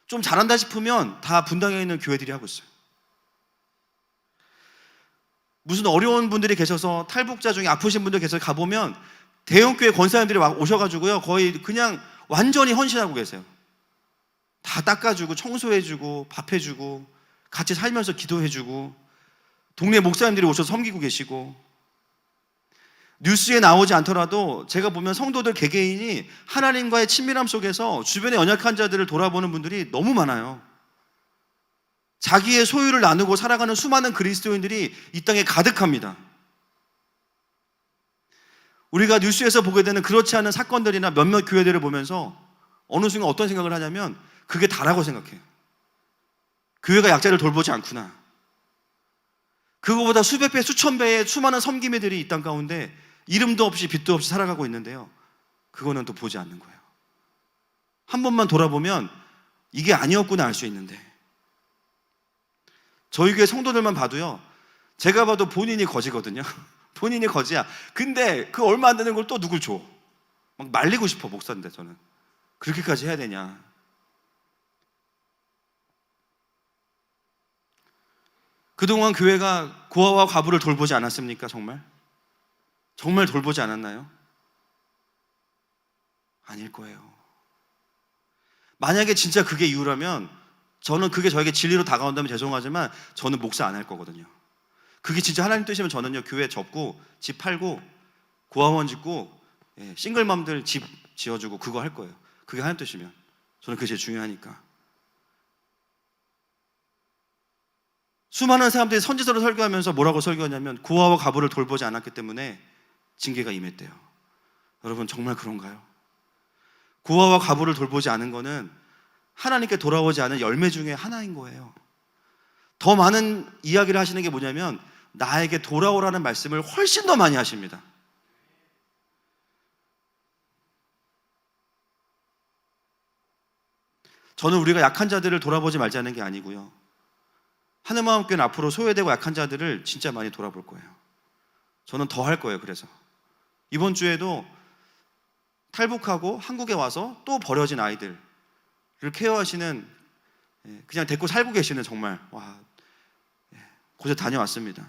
좀 잘한다 싶으면 다 분당에 있는 교회들이 하고 있어요. 무슨 어려운 분들이 계셔서 탈북자 중에 아프신 분들 계셔서 가보면 대형교회 권사님들이 오셔가지고요, 거의 그냥 완전히 헌신하고 계세요. 다 닦아주고 청소해주고 밥해주고 같이 살면서 기도해주고, 동네 목사님들이 오셔서 섬기고 계시고, 뉴스에 나오지 않더라도 제가 보면 성도들 개개인이 하나님과의 친밀함 속에서 주변의 연약한 자들을 돌아보는 분들이 너무 많아요. 자기의 소유를 나누고 살아가는 수많은 그리스도인들이 이 땅에 가득합니다. 우리가 뉴스에서 보게 되는 그렇지 않은 사건들이나 몇몇 교회들을 보면서 어느 순간 어떤 생각을 하냐면 그게 다라고 생각해요. 교회가 약자를 돌보지 않구나. 그거보다 수백 배, 수천 배의 수많은 섬기매들이 이 땅 가운데 이름도 없이 빛도 없이 살아가고 있는데요, 그거는 또 보지 않는 거예요. 한 번만 돌아보면 이게 아니었구나 알 수 있는데, 저희 교회 성도들만 봐도요, 제가 봐도 본인이 거지거든요. 본인이 거지야. 근데 그 얼마 안 되는 걸 또 누굴 줘. 막 말리고 싶어, 목사인데 저는. 그렇게까지 해야 되냐. 그동안 교회가 고아와 과부를 돌보지 않았습니까? 정말 돌보지 않았나요? 아닐 거예요. 만약에 진짜 그게 이유라면 저는 그게 저에게 진리로 다가온다면 죄송하지만 저는 목사 안 할 거거든요. 그게 진짜 하나님 뜻이면 저는요, 교회 접고 집 팔고 고아원 짓고 싱글맘들 집 지어주고 그거 할 거예요. 그게 하나님 뜻이면 저는 그게 제일 중요하니까. 수많은 사람들이 선지서를 설교하면서 뭐라고 설교하냐면 고아와 과부를 돌보지 않았기 때문에 징계가 임했대요. 여러분 정말 그런가요? 고아와 과부를 돌보지 않은 거는 하나님께 돌아오지 않은 열매 중에 하나인 거예요. 더 많은 이야기를 하시는 게 뭐냐면 나에게 돌아오라는 말씀을 훨씬 더 많이 하십니다. 저는 우리가 약한 자들을 돌아보지 말자는 게 아니고요, 하늘마음교회는 앞으로 소외되고 약한 자들을 진짜 많이 돌아볼 거예요. 저는 더 할 거예요. 그래서 이번 주에도 탈북하고 한국에 와서 또 버려진 아이들을 케어하시는, 그냥 데리고 살고 계시는, 정말 곳에 다녀왔습니다.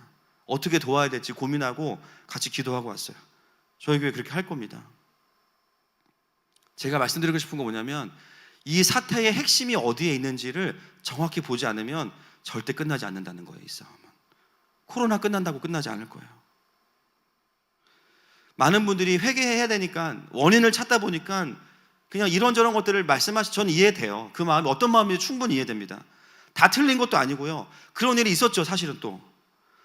어떻게 도와야 될지 고민하고 같이 기도하고 왔어요. 저희 교회 그렇게 할 겁니다. 제가 말씀드리고 싶은 건 뭐냐면 이 사태의 핵심이 어디에 있는지를 정확히 보지 않으면 절대 끝나지 않는다는 거예요. 이 싸움은 코로나 끝난다고 끝나지 않을 거예요. 많은 분들이 회개해야 되니까 원인을 찾다 보니까 그냥 이런저런 것들을 저는 이해돼요. 그 마음이 어떤 마음인지 충분히 이해됩니다. 다 틀린 것도 아니고요, 그런 일이 있었죠. 사실은 또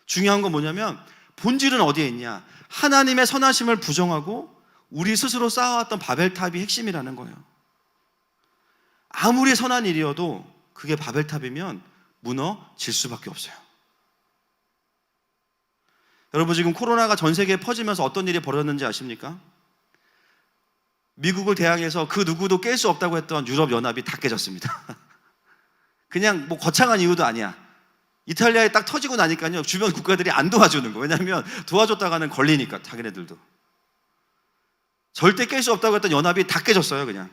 중요한 건 뭐냐면 본질은 어디에 있냐, 하나님의 선하심을 부정하고 우리 스스로 쌓아왔던 바벨탑이 핵심이라는 거예요. 아무리 선한 일이어도 그게 바벨탑이면 무너질 수밖에 없어요. 여러분 지금 코로나가 전 세계에 퍼지면서 어떤 일이 벌어졌는지 아십니까? 미국을 대항해서 그 누구도 깰 수 없다고 했던 유럽연합이 다 깨졌습니다. 그냥 뭐 거창한 이유도 아니야. 이탈리아에 딱 터지고 나니까요, 주변 국가들이 안 도와주는 거예요. 왜냐하면 도와줬다가는 걸리니까, 자기네들도. 절대 깰 수 없다고 했던 연합이 다 깨졌어요. 그냥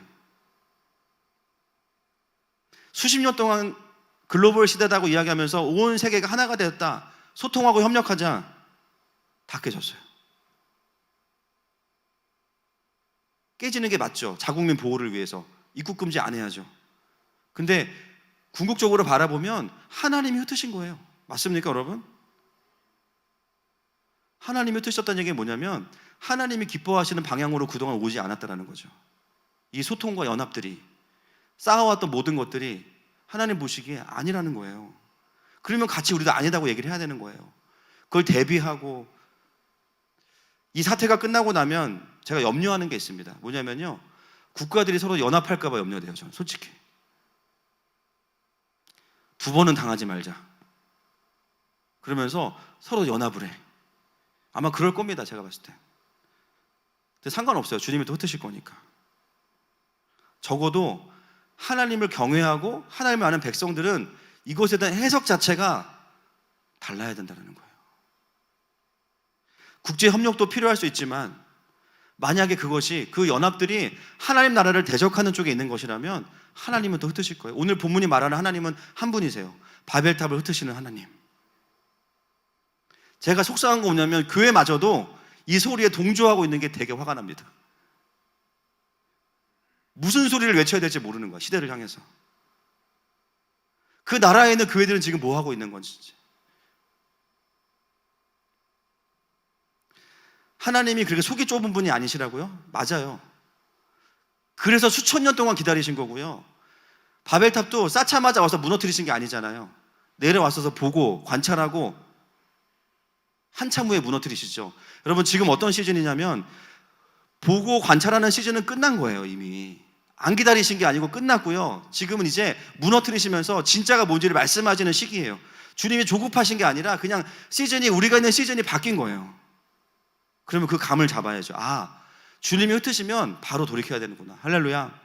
수십 년 동안 글로벌 시대다고 이야기하면서 온 세계가 하나가 되었다, 소통하고 협력하자, 다 깨졌어요. 깨지는 게 맞죠. 자국민 보호를 위해서 입국 금지 안 해야죠. 근데 궁극적으로 바라보면 하나님이 흩으신 거예요. 맞습니까 여러분? 하나님이 흩으셨다는 얘기가 뭐냐면 하나님이 기뻐하시는 방향으로 그동안 오지 않았다는 거죠. 이 소통과 연합들이, 쌓아왔던 모든 것들이 하나님 보시기에 아니라는 거예요. 그러면 같이 우리도 아니다고 얘기를 해야 되는 거예요. 그걸 대비하고, 이 사태가 끝나고 나면 제가 염려하는 게 있습니다. 뭐냐면요, 국가들이 서로 연합할까 봐 염려돼요. 저는 솔직히 두 번은 당하지 말자 그러면서 서로 연합을 해. 아마 그럴 겁니다. 제가 봤을 때. 근데 상관없어요. 주님이 또 흩으실 거니까. 적어도 하나님을 경외하고 하나님을 아는 백성들은 이것에 대한 해석 자체가 달라야 된다는 거예요. 국제협력도 필요할 수 있지만 만약에 그것이, 그 연합들이 하나님 나라를 대적하는 쪽에 있는 것이라면 하나님은 또 흩으실 거예요. 오늘 본문이 말하는 하나님은 한 분이세요. 바벨탑을 흩으시는 하나님. 제가 속상한 거 뭐냐면 교회마저도 이 소리에 동조하고 있는 게 되게 화가 납니다. 무슨 소리를 외쳐야 될지 모르는 거야, 시대를 향해서. 그 나라에 있는 교회들은 지금 뭐 하고 있는 건지. 하나님이 그렇게 속이 좁은 분이 아니시라고요? 맞아요. 그래서 수천 년 동안 기다리신 거고요. 바벨탑도 쌓자마자 와서 무너뜨리신 게 아니잖아요. 내려와서 보고 관찰하고 한참 후에 무너뜨리시죠. 여러분 지금 어떤 시즌이냐면 보고 관찰하는 시즌은 끝난 거예요. 이미 안 기다리신 게 아니고 끝났고요. 지금은 이제 무너뜨리시면서 진짜가 뭔지를 말씀하시는 시기예요. 주님이 조급하신 게 아니라 그냥 시즌이, 우리가 있는 시즌이 바뀐 거예요. 그러면 그 감을 잡아야죠. 아, 주님이 흩으시면 바로 돌이켜야 되는구나. 할렐루야.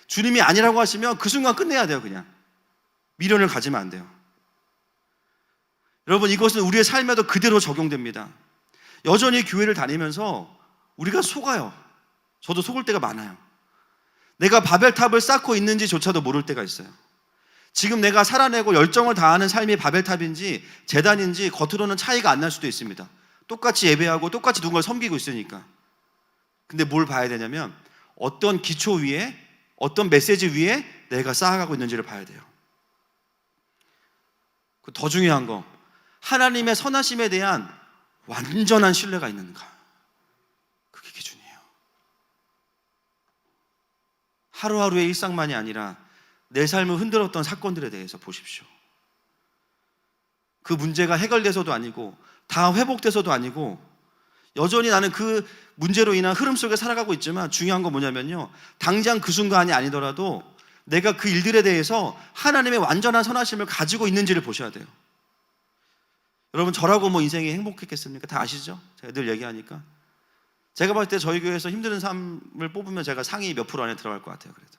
주님이 아니라고 하시면 그 순간 끝내야 돼요. 그냥 미련을 가지면 안 돼요. 여러분 이것은 우리의 삶에도 그대로 적용됩니다. 여전히 교회를 다니면서 우리가 속아요. 저도 속을 때가 많아요. 내가 바벨탑을 쌓고 있는지조차도 모를 때가 있어요. 지금 내가 살아내고 열정을 다하는 삶이 바벨탑인지 재단인지 겉으로는 차이가 안 날 수도 있습니다. 똑같이 예배하고 똑같이 누군가를 섬기고 있으니까. 근데 뭘 봐야 되냐면 어떤 기초 위에, 어떤 메시지 위에 내가 쌓아가고 있는지를 봐야 돼요. 더 중요한 거, 하나님의 선하심에 대한 완전한 신뢰가 있는가. 그게 기준이에요. 하루하루의 일상만이 아니라 내 삶을 흔들었던 사건들에 대해서 보십시오. 그 문제가 해결돼서도 아니고 다 회복돼서도 아니고 여전히 나는 그 문제로 인한 흐름 속에 살아가고 있지만, 중요한 건 뭐냐면요, 당장 그 순간이 아니더라도 내가 그 일들에 대해서 하나님의 완전한 선하심을 가지고 있는지를 보셔야 돼요. 여러분, 저라고 뭐 인생이 행복했겠습니까? 다 아시죠? 제가 늘 얘기하니까. 제가 봤을 때 저희 교회에서 힘든 삶을 뽑으면 제가 상위 몇 프로 안에 들어갈 것 같아요. 그래도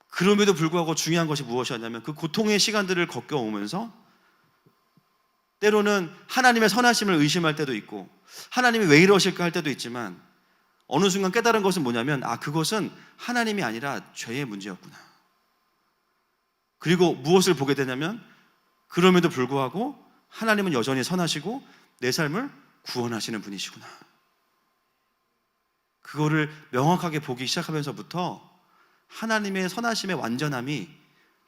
그럼에도 불구하고 중요한 것이 무엇이었냐면, 그 고통의 시간들을 겪어오면서 때로는 하나님의 선하심을 의심할 때도 있고, 하나님이 왜 이러실까 할 때도 있지만, 어느 순간 깨달은 것은 뭐냐면, 그것은 하나님이 아니라 죄의 문제였구나. 그리고 무엇을 보게 되냐면, 그럼에도 불구하고 하나님은 여전히 선하시고 내 삶을 구원하시는 분이시구나. 그거를 명확하게 보기 시작하면서부터 하나님의 선하심의 완전함이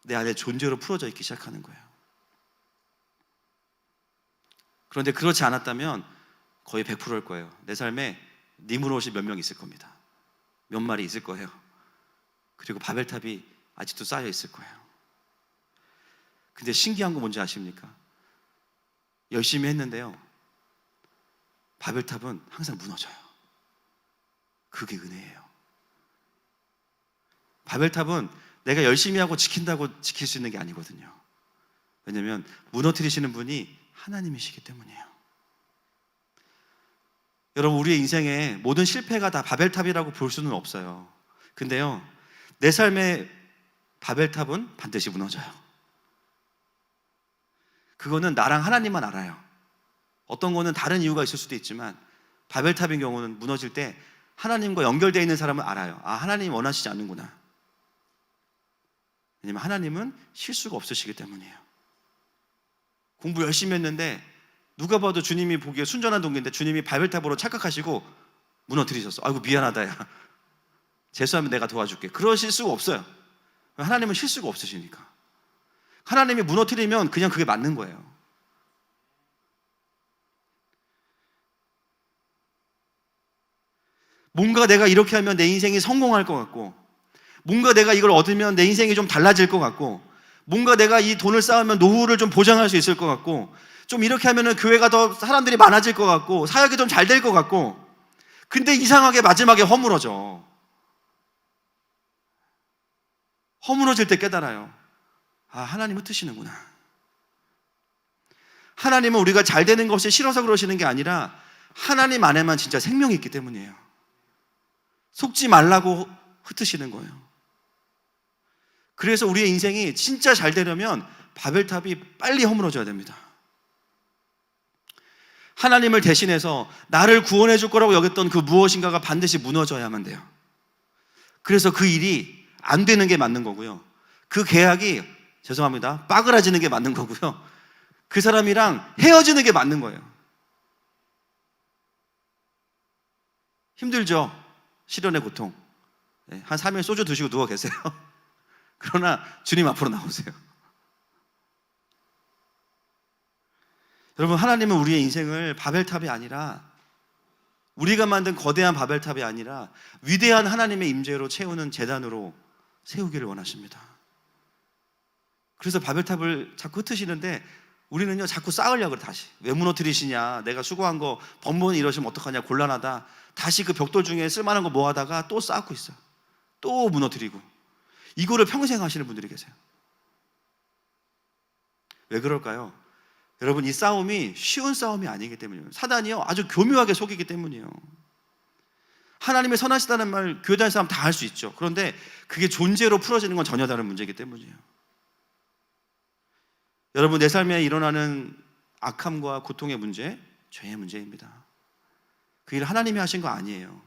내 안에 존재로 풀어져 있기 시작하는 거예요. 그런데 그렇지 않았다면 거의 100%일 거예요. 내 삶에 니무롯이 몇 명 있을 겁니다. 몇 마리 있을 거예요. 그리고 바벨탑이 아직도 쌓여 있을 거예요. 근데 신기한 거 뭔지 아십니까? 열심히 했는데요, 바벨탑은 항상 무너져요. 그게 은혜예요. 바벨탑은 내가 열심히 하고 지킨다고 지킬 수 있는 게 아니거든요. 왜냐하면 무너뜨리시는 분이 하나님이시기 때문이에요. 여러분, 우리의 인생에 모든 실패가 다 바벨탑이라고 볼 수는 없어요. 근데요, 내 삶의 바벨탑은 반드시 무너져요. 그거는 나랑 하나님만 알아요. 어떤 거는 다른 이유가 있을 수도 있지만, 바벨탑인 경우는 무너질 때 하나님과 연결되어 있는 사람은 알아요. 하나님이 원하시지 않는구나. 왜냐면 하나님은 실수가 없으시기 때문이에요. 공부 열심히 했는데 누가 봐도 주님이 보기에 순전한 동기인데 주님이 바벨탑으로 착각하시고 무너뜨리셨어. 아이고 미안하다 야, 재수하면 내가 도와줄게. 그러실 수가 없어요. 하나님은 실수가 없으시니까. 하나님이 무너뜨리면 그냥 그게 맞는 거예요. 뭔가 내가 이렇게 하면 내 인생이 성공할 것 같고, 뭔가 내가 이걸 얻으면 내 인생이 좀 달라질 것 같고, 뭔가 내가 이 돈을 쌓으면 노후를 좀 보장할 수 있을 것 같고, 좀 이렇게 하면은 교회가 더 사람들이 많아질 것 같고, 사역이 좀 잘 될 것 같고, 근데 이상하게 마지막에 허물어져. 허물어질 때 깨달아요. 하나님 흩으시는구나. 하나님은 우리가 잘 되는 것이 싫어서 그러시는 게 아니라 하나님 안에만 진짜 생명이 있기 때문이에요. 속지 말라고 흩으시는 거예요. 그래서 우리의 인생이 진짜 잘 되려면 바벨탑이 빨리 허물어져야 됩니다. 하나님을 대신해서 나를 구원해 줄 거라고 여겼던 그 무엇인가가 반드시 무너져야만 돼요. 그래서 그 일이 안 되는 게 맞는 거고요, 그 계약이, 죄송합니다, 빠그라지는 게 맞는 거고요, 그 사람이랑 헤어지는 게 맞는 거예요. 힘들죠? 시련의 고통. 한 3일 소주 드시고 누워 계세요. 그러나 주님 앞으로 나오세요. 여러분, 하나님은 우리의 인생을 바벨탑이 아니라, 우리가 만든 거대한 바벨탑이 아니라 위대한 하나님의 임재로 채우는 제단으로 세우기를 원하십니다. 그래서 바벨탑을 자꾸 흩으시는데 우리는요, 자꾸 쌓으려고 그래. 다시 왜 무너뜨리시냐, 내가 수고한 거 번번이 이러시면 어떡하냐, 곤란하다. 다시 그 벽돌 중에 쓸만한 거 모아다가 또 쌓고 있어요. 또 무너뜨리고. 이거를 평생 하시는 분들이 계세요. 왜 그럴까요? 여러분, 이 싸움이 쉬운 싸움이 아니기 때문이에요. 사단이요, 아주 교묘하게 속이기 때문이에요. 하나님의 선하시다는 말 교회 다니는 사람 다 할 수 있죠. 그런데 그게 존재로 풀어지는 건 전혀 다른 문제이기 때문이에요. 여러분, 내 삶에 일어나는 악함과 고통의 문제, 죄의 문제입니다. 그 일을 하나님이 하신 거 아니에요.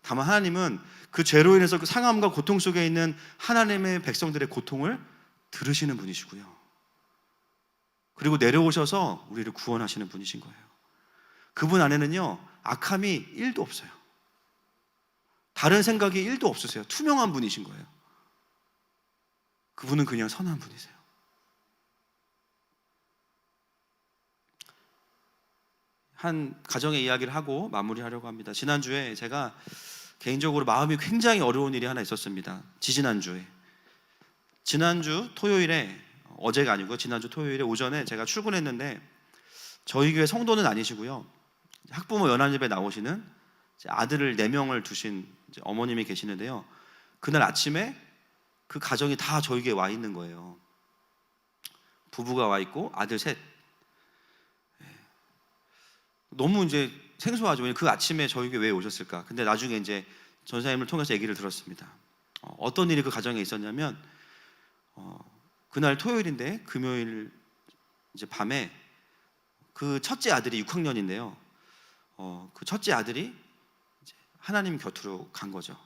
다만 하나님은 그 죄로 인해서 그 상함과 고통 속에 있는 하나님의 백성들의 고통을 들으시는 분이시고요, 그리고 내려오셔서 우리를 구원하시는 분이신 거예요. 그분 안에는요, 악함이 1도 없어요. 다른 생각이 1도 없으세요. 투명한 분이신 거예요. 그분은 그냥 선한 분이세요. 한 가정의 이야기를 하고 마무리하려고 합니다. 지난주에 제가 개인적으로 마음이 굉장히 어려운 일이 하나 있었습니다. 지난주 토요일에, 어제가 아니고 지난주 토요일에 오전에 제가 출근했는데, 저희 교회 성도는 아니시고요, 학부모 연합예배 나오시는 아들을 4명을 두신 어머님이 계시는데요, 그날 아침에 그 가정이 다 저희 교회에 와 있는 거예요. 부부가 와 있고 아들 셋. 너무 이제 생소하죠. 그 아침에 저희 교회에 왜 오셨을까? 근데 나중에 이제 전사님을 통해서 얘기를 들었습니다. 어떤 일이 그 가정에 있었냐면, 그날 토요일인데 금요일 이제 밤에 그 첫째 아들이 6학년인데요. 그 첫째 아들이 이제 하나님 곁으로 간 거죠.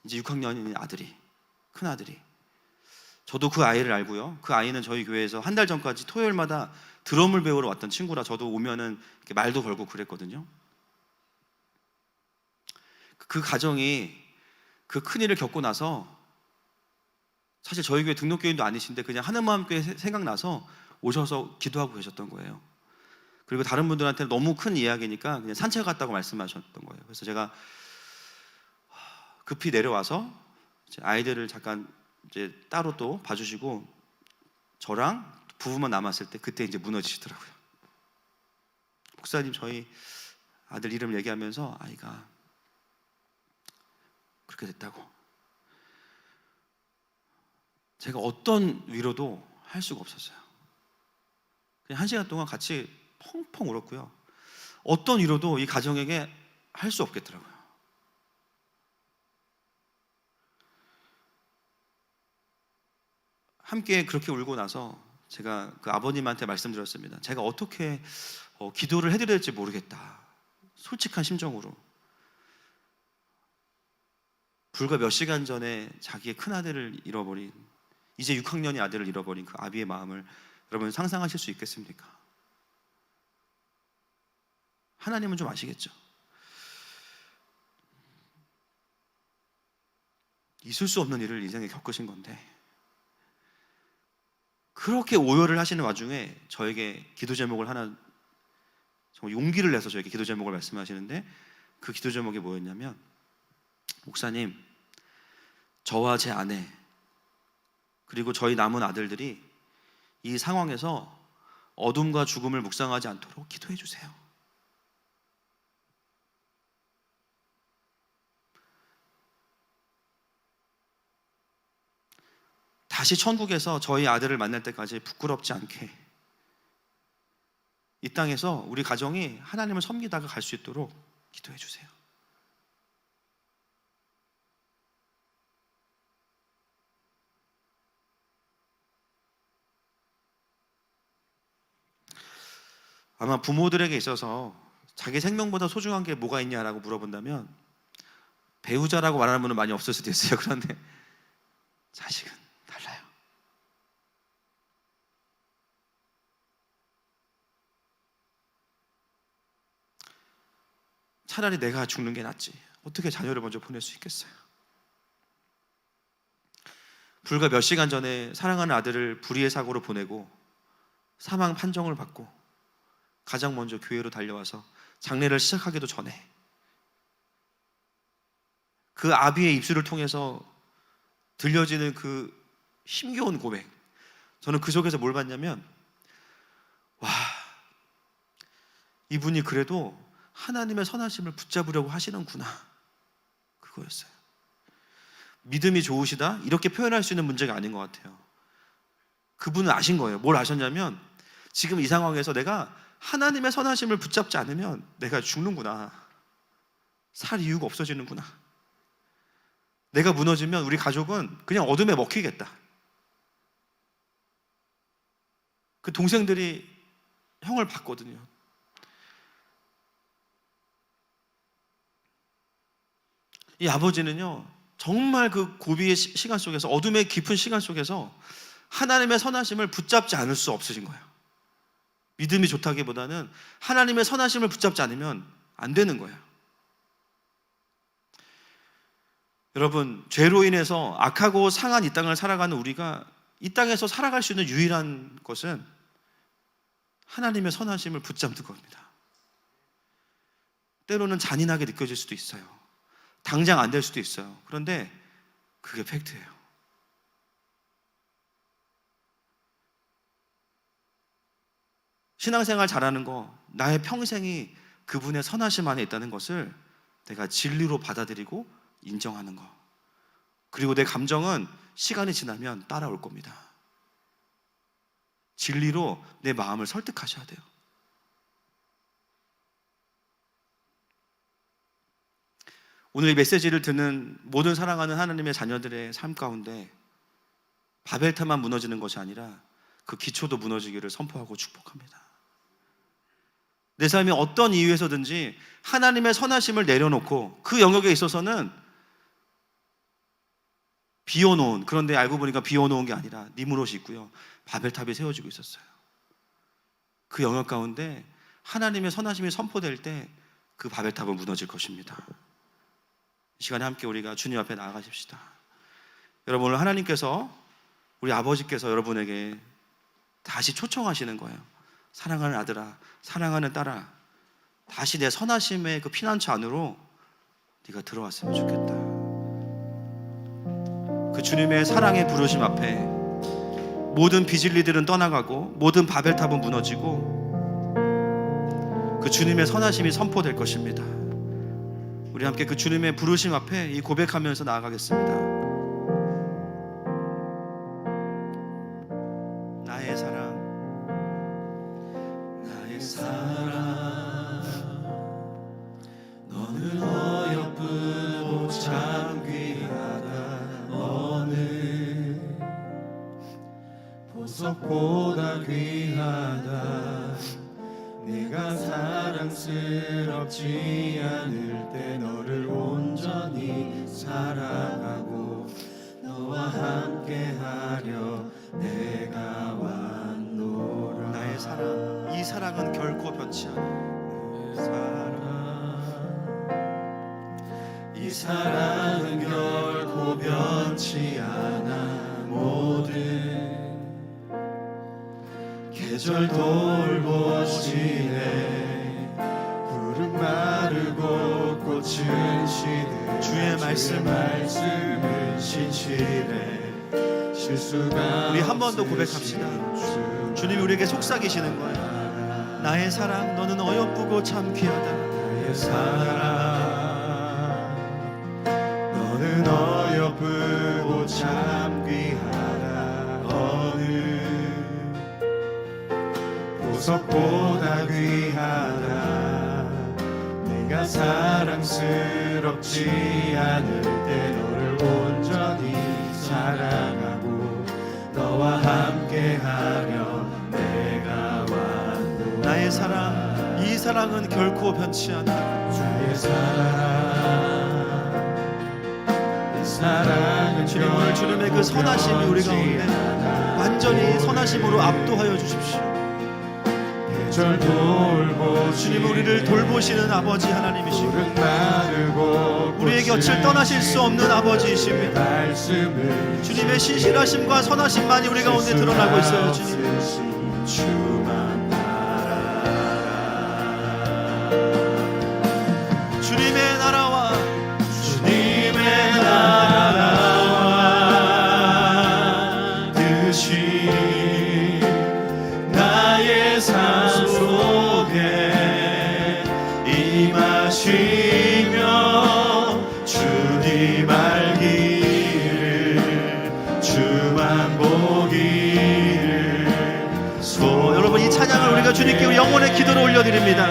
이제 6학년인 아들이, 큰 아들이. 저도 그 아이를 알고요. 그 아이는 저희 교회에서 한 달 전까지 토요일마다 드럼을 배우러 왔던 친구라 저도 오면은 이렇게 말도 걸고 그랬거든요. 그 가정이 그 큰일을 겪고 나서, 사실 저희 교회 등록교인도 아니신데 그냥 하늘마음교회 생각나서 오셔서 기도하고 계셨던 거예요. 그리고 다른 분들한테 너무 큰 이야기니까 그냥 산책 갔다고 말씀하셨던 거예요. 그래서 제가 급히 내려와서 이제 아이들을 잠깐 이제 따로 또 봐주시고, 저랑 부부만 남았을 때 그때 이제 무너지시더라고요. 목사님, 저희 아들 이름 얘기하면서 아이가 그렇게 됐다고. 제가 어떤 위로도 할 수가 없었어요. 그냥 1시간 동안 같이 펑펑 울었고요. 어떤 위로도 이 가정에게 할 수 없겠더라고요. 함께 그렇게 울고 나서 제가 그 아버님한테 말씀드렸습니다. 제가 어떻게 기도를 해드려야 될지 모르겠다. 솔직한 심정으로. 불과 몇 시간 전에 자기의 큰아들을 잃어버린, 이제 6학년의 아들을 잃어버린 그 아비의 마음을 여러분 상상하실 수 있겠습니까? 하나님은 좀 아시겠죠? 있을 수 없는 일을 인생에 겪으신 건데, 그렇게 오열을 하시는 와중에 저에게 기도 제목을 하나, 정말 용기를 내서 저에게 기도 제목을 말씀하시는데, 그 기도 제목이 뭐였냐면, 목사님, 저와 제 아내 그리고 저희 남은 아들들이 이 상황에서 어둠과 죽음을 묵상하지 않도록 기도해 주세요. 다시 천국에서 저희 아들을 만날 때까지 부끄럽지 않게 이 땅에서 우리 가정이 하나님을 섬기다가 갈 수 있도록 기도해 주세요. 아마 부모들에게 있어서 자기 생명보다 소중한 게 뭐가 있냐라고 물어본다면 배우자라고 말하는 분은 많이 없을 수도 있어요. 그런데 자식은 달라요. 차라리 내가 죽는 게 낫지. 어떻게 자녀를 먼저 보낼 수 있겠어요? 불과 몇 시간 전에 사랑하는 아들을 불의의 사고로 보내고 사망 판정을 받고 가장 먼저 교회로 달려와서 장례를 시작하기도 전에 그 아비의 입술을 통해서 들려지는 그 힘겨운 고백, 저는 그 속에서 뭘 봤냐면, 와, 이분이 그래도 하나님의 선하심을 붙잡으려고 하시는구나, 그거였어요. 믿음이 좋으시다 이렇게 표현할 수 있는 문제가 아닌 것 같아요. 그분은 아신 거예요. 뭘 아셨냐면, 지금 이 상황에서 내가 하나님의 선하심을 붙잡지 않으면 내가 죽는구나, 살 이유가 없어지는구나, 내가 무너지면 우리 가족은 그냥 어둠에 먹히겠다. 그 동생들이 형을 봤거든요. 이 아버지는요, 정말 그 고비의 시간 속에서, 어둠의 깊은 시간 속에서 하나님의 선하심을 붙잡지 않을 수 없으신 거예요. 믿음이 좋다기보다는 하나님의 선하심을 붙잡지 않으면 안 되는 거예요. 여러분, 죄로 인해서 악하고 상한 이 땅을 살아가는 우리가 이 땅에서 살아갈 수 있는 유일한 것은 하나님의 선하심을 붙잡는 겁니다. 때로는 잔인하게 느껴질 수도 있어요. 당장 안 될 수도 있어요. 그런데 그게 팩트예요. 신앙생활 잘하는 거, 나의 평생이 그분의 선하심 안에 있다는 것을 내가 진리로 받아들이고 인정하는 거. 그리고 내 감정은 시간이 지나면 따라올 겁니다. 진리로 내 마음을 설득하셔야 돼요. 오늘 이 메시지를 듣는 모든 사랑하는 하나님의 자녀들의 삶 가운데 바벨탑만 무너지는 것이 아니라 그 기초도 무너지기를 선포하고 축복합니다. 내 삶이 어떤 이유에서든지 하나님의 선하심을 내려놓고 그 영역에 있어서는 비워놓은, 그런데 알고 보니까 비워놓은 게 아니라 니무롯이 있고요, 바벨탑이 세워지고 있었어요. 그 영역 가운데 하나님의 선하심이 선포될 때 그 바벨탑은 무너질 것입니다. 이 시간에 함께 우리가 주님 앞에 나아가십시다. 여러분, 오늘 하나님께서, 우리 아버지께서 여러분에게 다시 초청하시는 거예요. 사랑하는 아들아, 사랑하는 딸아, 다시 내 선하심의 그 피난처 안으로 네가 들어왔으면 좋겠다. 그 주님의 사랑의 부르심 앞에 모든 비진리들은 떠나가고 모든 바벨탑은 무너지고 그 주님의 선하심이 선포될 것입니다. 우리 함께 그 주님의 부르심 앞에 이 고백하면서 나아가겠습니다. 나의 사랑, 나의 사랑, 너는 어여쁘고 참 귀하다. 어느 보석보다 귀하다. 네가 사랑스럽지 않을 때 너를 온전히 사랑하고 너와 함께하려 내가 왔노라. 나의 사랑, 이 사랑은 결코 변치 않아. 사랑, 이 사랑은 결코 변치 않아. 모든 계절 돌보시네. 푸른 마르고 꽃은 시들 주의 말씀을 신실해. 실수가 우리 한 번 더 고백합시다. 주님이 우리에게 속삭이시는 거예요. 나의 사랑, 너는 어여쁘고 참 귀하다. 나의 사랑, 너는 어여쁘고 참 귀하다. 어느 보석보다 귀하다. 네가 사랑스럽지 않을 때 너를 온전히 사랑하고 너와 함께하려 내가 왔노라. 나의 사랑, 이 사랑은 결코 변치 않아. 주의 사랑, 이 사랑은 주님, 오늘 주님의 그 선하심이 우리 가운데 완전히 선하심으로 압도하여 주십시오. 주님, 우리를 돌보시는 아버지 하나님이시고 우리의 곁을 떠나실 수 없는 아버지이십니다. 주님의 신실하심과 선하심만이 우리 가운데 드러나고 있어요. 주님의 나라와 주님의 나라와 뜻이 나의 삶 속에 임하시며 주님 알기를 주만 보기를 여러분, 이 찬양을 우리가 주님께 영혼의 기도로 올려드립니다.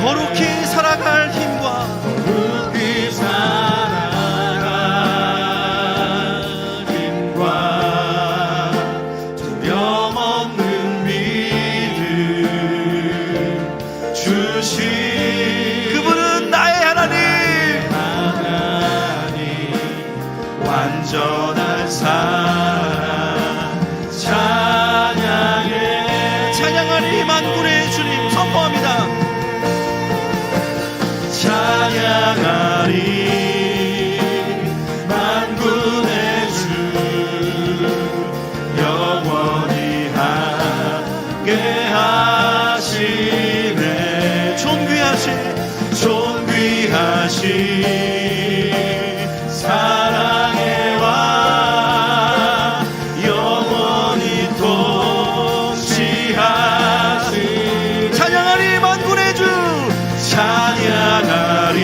거룩히 살아갈 힘과 거룩히 살아갈 힘과 두려움 없는 믿음 주신 그분은 나의 하나님, 완전한 사랑 찬양하리. 만군의 주님 선포합니다. 찬양하리 만군의 주 영원히 찬양하리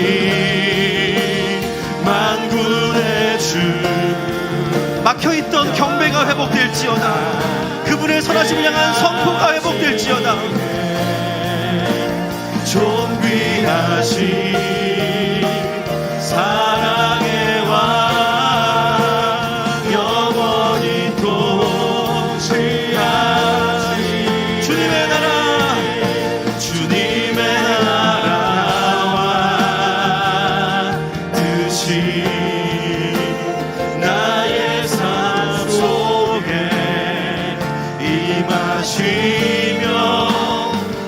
만군의 주. 막혀있던 경배가 회복될지어다. 그분의 선하심을 향한 선포가 회복될지어다. 존귀하신 사랑의 왕 영원히 통치하시. 주님의 나라, 주님의 나라와 뜻이 나의 삶 속에 임하시며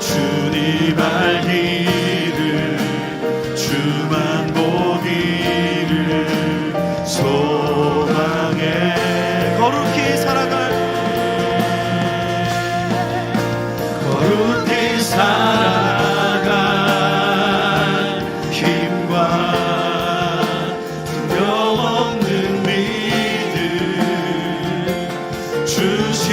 주님 알기를 주만 보기를 소망해. 거룩히 살아갈 거룩히 살아갈 힘과 두려움없는 믿음 주시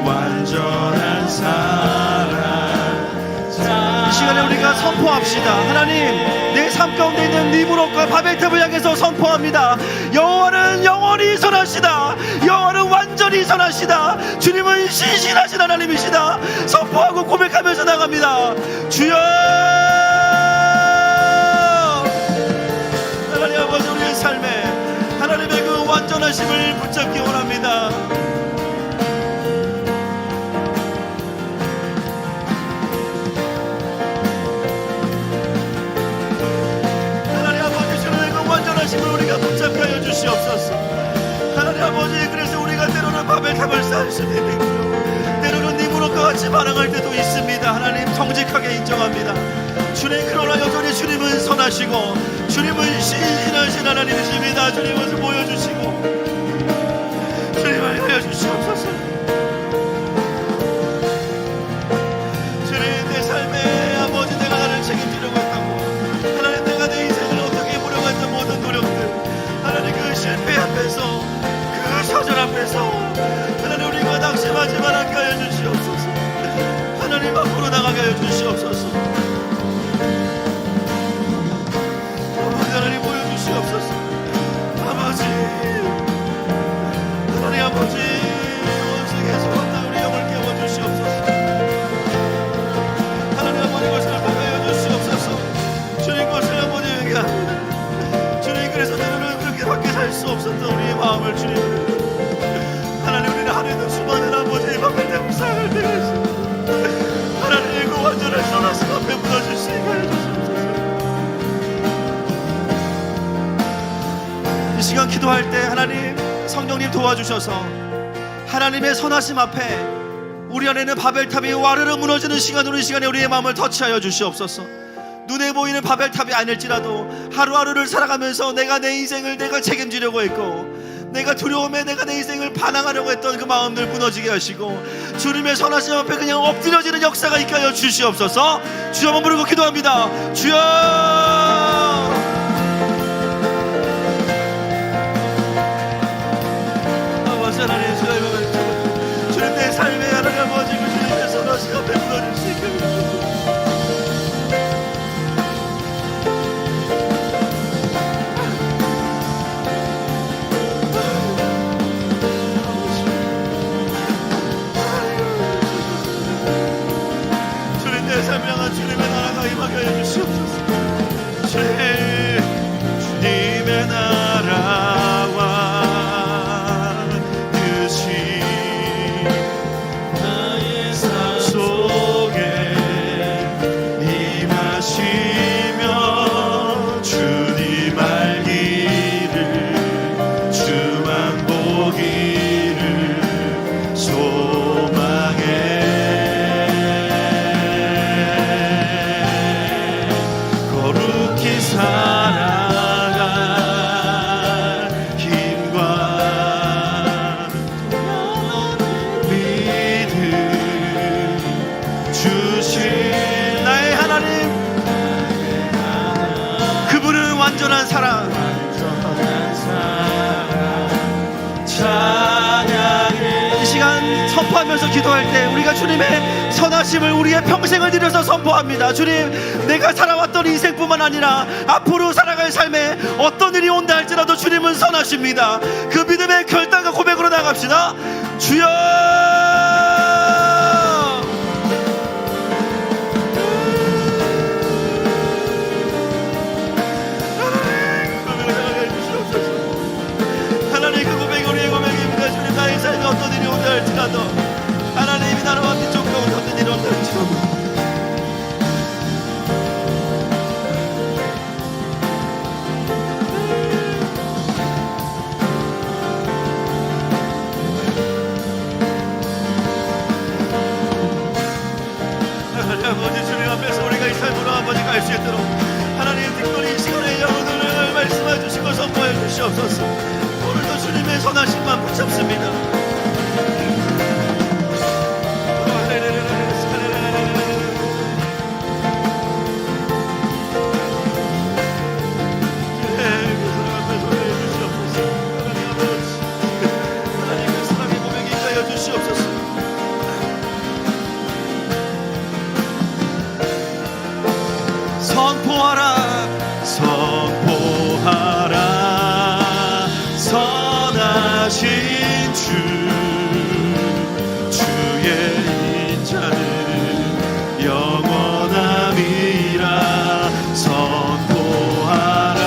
완전한 사랑. 이 시간에 우리가 선포합시다. 하나님, 내 삶 가운데 있는 니브롯과 바벨탑을 향해서 선포합니다. 여호와는 영원히 선하시다. 여호와는 완전히 선하시다. 주님은 신실하신 하나님이시다. 선포하고 고백하면서 나갑니다. 주여, 하나님 아버지, 우리의 삶에 하나님의 그 완전하심을 붙잡기 원합니다. 하나님을 우리가 붙잡게 주시옵소서. 하나님 아버지, 그래서 우리가 때로는 바벨탑을 쌓을 수도 있고 때로는 니브롯과 같이 반항할 때도 있습니다. 하나님 정직하게 인정합니다. 주님, 그러나 여전히 주님은 선하시고 주님은 신실하신 하나님이십니다. 주님을 보여주시고 주님을 하여 주시옵소서. 주님, 내 삶에 아버지, 내가 나를 책임지려고 했다고, 하나님, 내가 내 인생을 어떻게 보려고 했던 모든 노력들, 하나님, 그 실패 앞에서, 그 좌절 앞에서 하나님, 우리가 낙심하지 않게 하여 주시옵소서. 하나님, 앞으로 나가게 하여 주시옵소서. 하나님, 보여주시옵소서. 아버지, 하나님 아버지, 원수에게서 왔다 우리 영을 깨워주시옵소서. 하나님 아버지, 것을 받아여 주시옵소서. 주님 것을 아버지 얘기합니다. 주님, 그래서 때로는 그렇게밖에 살 수 없었던 우리의 마음을 주님, 하나님, 우리는 하루에도 수많은 아버지의 바벨탑을 쌓을 때가 있습니다. 하나님, 그 완전한 선하심 앞에 무너질 수 있게 해주시옵소서. 이 시간 기도할 때 하나님, 성령님 도와주셔서 하나님의 선하심 앞에 우리 안에는 바벨탑이 와르르 무너지는 시간으로 이 시간에 우리의 마음을 터치하여 주시옵소서. 눈에 보이는 바벨탑이 아닐지라도 하루하루를 살아가면서 내가 내 인생을 내가 책임지려고 했고, 내가 두려움에 내가 내 인생을 반항하려고 했던 그 마음들 무너지게 하시고 주님의 선하심 앞에 그냥 엎드려지는 역사가 있게 하여 주시옵소서. 주여, 한번 부르고 기도합니다. 주여, 아버지 하나님, 주님, 내 삶의 하나님 아버지, 그 주님의 선하심 앞에 무너질 수 있게 해주시옵소서. 주님, 내 삶을 향한 주님의 나라가 임하게 하여 주시옵소서. 주님, 시간 선포하면서 기도할 때 우리가 주님의 선하심을 우리의 평생을 들여서 선포합니다. 주님, 내가 살아왔던 인생뿐만 아니라 앞으로 살아갈 삶에 어떤 일이 온다 할지라도 주님은 선하십니다. 그 믿음의 결단과 고백으로 나갑시다. 주여, 하나님, 그 고백이 우리의 고백입니다. 주님, 나의 삶에 어떤 일이 온다 할지라도, 하나님이 나를 어떤 쪽 가운데 어떤 일이 온다 할지라도, 아버지, 주님 앞에서 우리가 이 삶으로 아버지 갈 수 있도록 하나님 특별히 이 시간에 영혼을 말씀해 주시고 선포해 주시옵소서. 오늘도 주님의 선하심만 붙잡습니다. 하나님 그 사랑의 고백이 있게 주시옵소서. 선포하라, 선포하라, 선하신 주의 인자는 영원함이라. 선포하라,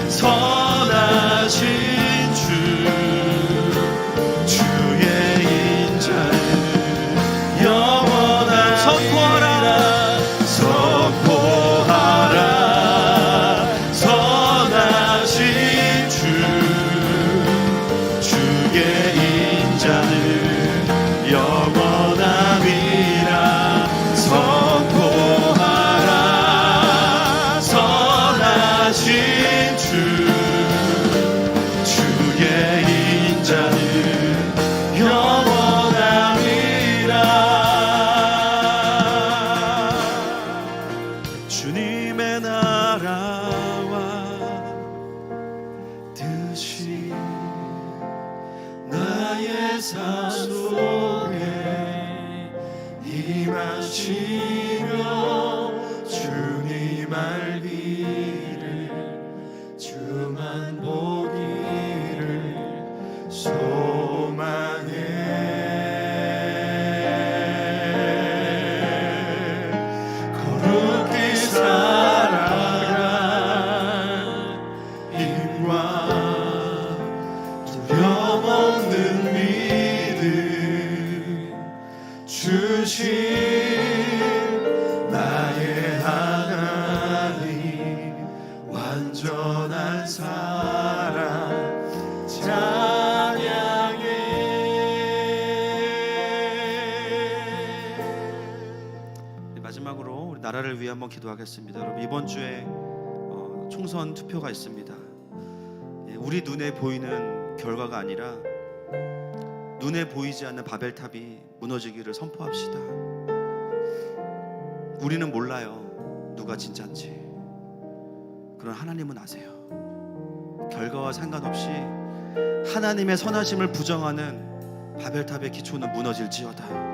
선하신 주의 인자는 영원함이라. 선포하라, 선하신 주의 인자는 영원함이라. 선포하라, 선하신 주의 인자는 영원함이라. 주님의 나라와 뜻이 나의 삶 속에 임하시며 주님 알기를 주만 보기를 소망해. 거룩히 살아갈 힘과 두려움없는 믿음 주신 나의 하나님, 완전한 사랑 찬양해. 마지막으로 우리 나라를 위해 한번 기도하겠습니다. 여러분, 이번 주에 총선 투표가 있습니다. 우리 눈에 보이는 결과가 아니라 눈에 보이지 않는 바벨탑이 무너지기를 선포합시다. 우리는 몰라요, 누가 진짜인지. 그러나 하나님은 아세요. 결과와 상관없이 하나님의 선하심을 부정하는 바벨탑의 기초는 무너질지어다.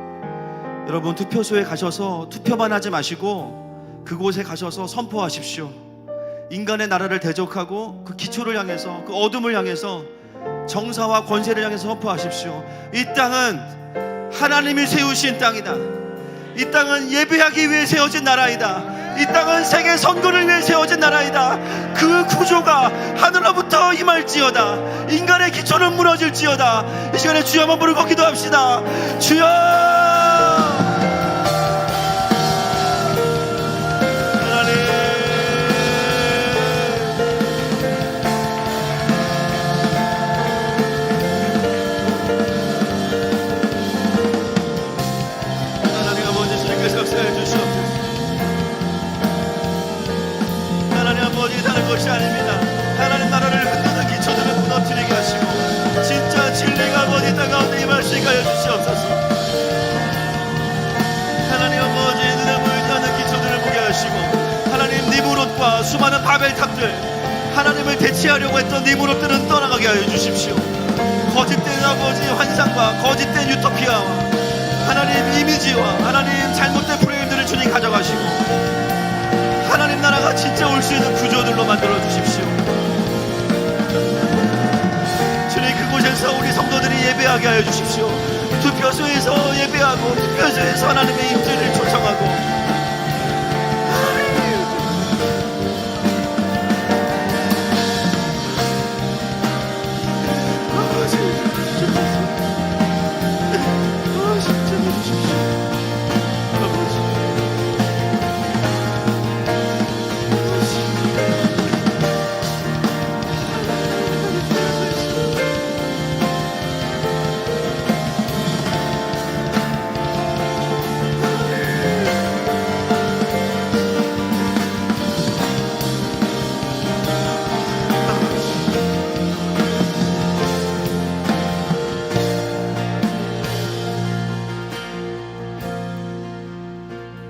여러분, 투표소에 가셔서 투표만 하지 마시고 그곳에 가셔서 선포하십시오. 인간의 나라를 대적하고 그 기초를 향해서, 그 어둠을 향해서, 정사와 권세를 향해서 선포하십시오. 이 땅은 하나님이 세우신 땅이다. 이 땅은 예배하기 위해 세워진 나라이다. 이 땅은 세계 선거를 위해 세워진 나라이다. 그 구조가 하늘로부터 임할지어다. 인간의 기초는 무너질지어다. 이 시간에 주여 한번 부르고 기도합시다. 주여, 것이 아닙니다. 하나님 나라를 흔드는 기초들을 무너뜨리게 하시고 진짜 진리가 아버지 땅 가운데 임할 수 있게 하여 주시옵소서. 하나님 아버지, 눈에 보이지 않는 기초들을 보게 하시고 하나님 니무롯과 수많은 바벨탑들, 하나님을 대체하려고 했던 니무롯들은 떠나가게 하여 주십시오. 거짓된 아버지 환상 세상과 거짓된 유토피아와 하나님 이미지와 하나님 잘못된 프레임들을 주님 가져가시고 하나님 나라가 진짜 올 수 있는 구조들로 만들어 주십시오. 주님, 그곳에서 우리 성도들이 예배하게 하여 주십시오. 투표소에서 예배하고 투표소에서 하나님의 임재를 초청하고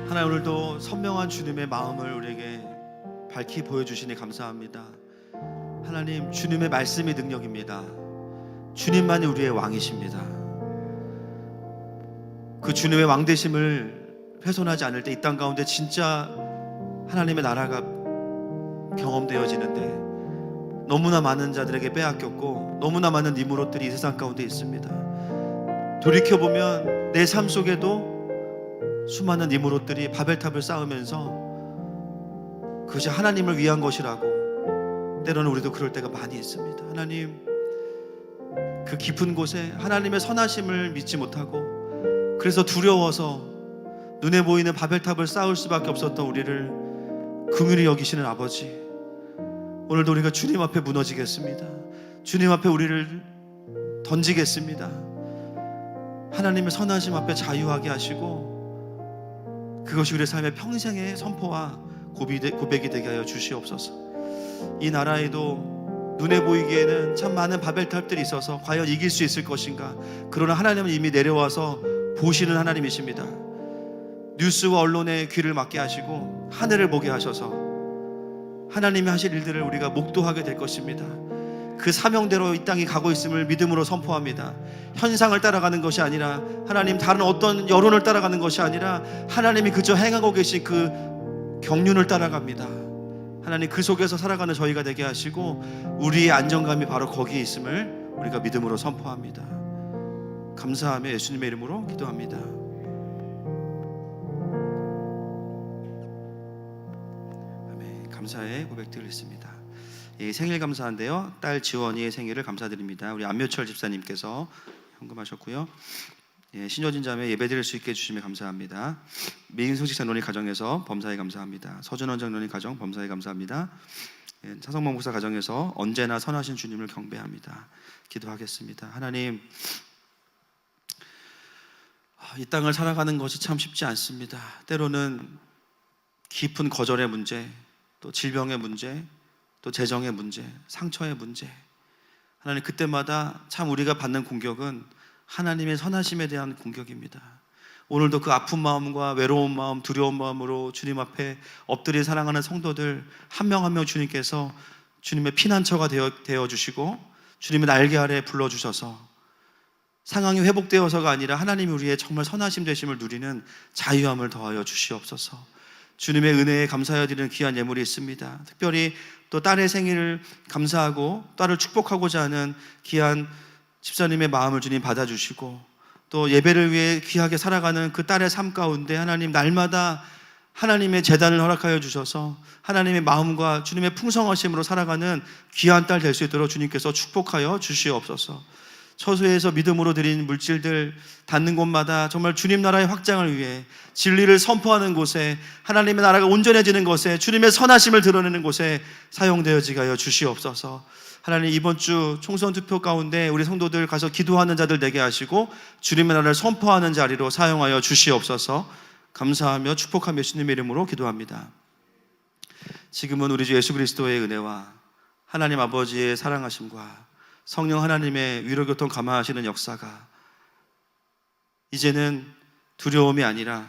하나님, 오늘도 선명한 주님의 마음을 우리에게 밝히 보여주시니 감사합니다. 하나님, 주님의 말씀이 능력입니다. 주님만이 우리의 왕이십니다. 그 주님의 왕되심을 훼손하지 않을 때 이 땅 가운데 진짜 하나님의 나라가 경험되어지는데 너무나 많은 자들에게 빼앗겼고 너무나 많은 니무롯들이 이 세상 가운데 있습니다. 돌이켜보면 내 삶 속에도 수많은 니무롯들이 바벨탑을 쌓으면서 그것이 하나님을 위한 것이라고 때로는 우리도 그럴 때가 많이 있습니다. 하나님, 그 깊은 곳에 하나님의 선하심을 믿지 못하고 그래서 두려워서 눈에 보이는 바벨탑을 쌓을 수밖에 없었던 우리를 긍휼히 여기시는 아버지, 오늘도 우리가 주님 앞에 무너지겠습니다. 주님 앞에 우리를 던지겠습니다. 하나님의 선하심 앞에 자유하게 하시고 그것이 우리의 삶의 평생의 선포와 고백이 되게 하여 주시옵소서. 이 나라에도 눈에 보이기에는 참 많은 바벨탑들이 있어서 과연 이길 수 있을 것인가? 그러나 하나님은 이미 내려와서 보시는 하나님이십니다. 뉴스와 언론의 귀를 막게 하시고 하늘을 보게 하셔서 하나님이 하실 일들을 우리가 목도하게 될 것입니다. 그 사명대로 이 땅이 가고 있음을 믿음으로 선포합니다. 현상을 따라가는 것이 아니라 하나님, 다른 어떤 여론을 따라가는 것이 아니라 하나님이 그저 행하고 계신 그 경륜을 따라갑니다. 하나님, 그 속에서 살아가는 저희가 되게 하시고 우리의 안정감이 바로 거기에 있음을 우리가 믿음으로 선포합니다. 감사하며 예수님의 이름으로 기도합니다. 아멘. 감사의 고백 드리겠습니다. 예, 생일 감사한데요, 딸 지원이의 생일을 감사드립니다. 우리 안묘철 집사님께서 헌금하셨고요. 예, 신효진 자매 예배드릴 수 있게 해주시면 감사합니다. 민숙식 장로님 가정에서 범사에 감사합니다. 서준원 장로님 가정 범사에 감사합니다. 예, 차성범 목사 가정에서 언제나 선하신 주님을 경배합니다. 기도하겠습니다. 하나님, 이 땅을 살아가는 것이 참 쉽지 않습니다. 때로는 깊은 거절의 문제, 또 질병의 문제, 또 재정의 문제, 상처의 문제, 하나님, 그때마다 참 우리가 받는 공격은 하나님의 선하심에 대한 공격입니다. 오늘도 그 아픈 마음과 외로운 마음, 두려운 마음으로 주님 앞에 엎드려 사랑하는 성도들 한 명 한 명 주님께서 주님의 피난처가 되어 주시고 주님의 날개 아래 불러주셔서 상황이 회복되어서가 아니라 하나님이 우리의 정말 선하심 되심을 누리는 자유함을 더하여 주시옵소서. 주님의 은혜에 감사하여 드리는 귀한 예물이 있습니다. 특별히 또 딸의 생일을 감사하고 딸을 축복하고자 하는 귀한 집사님의 마음을 주님 받아주시고 또 예배를 위해 귀하게 살아가는 그 딸의 삶 가운데 하나님, 날마다 하나님의 제단을 허락하여 주셔서 하나님의 마음과 주님의 풍성하심으로 살아가는 귀한 딸 될 수 있도록 주님께서 축복하여 주시옵소서. 처소에서 믿음으로 드린 물질들 닿는 곳마다 정말 주님 나라의 확장을 위해 진리를 선포하는 곳에, 하나님의 나라가 온전해지는 곳에, 주님의 선하심을 드러내는 곳에 사용되어지게 하여 주시옵소서. 하나님, 이번 주 총선 투표 가운데 우리 성도들 가서 기도하는 자들 되게 하시고 주님의 나라를 선포하는 자리로 사용하여 주시옵소서. 감사하며 축복하며 예수님의 이름으로 기도합니다. 지금은 우리 주 예수 그리스도의 은혜와 하나님 아버지의 사랑하심과 성령 하나님의 위로교통 감화하시는 역사가 이제는 두려움이 아니라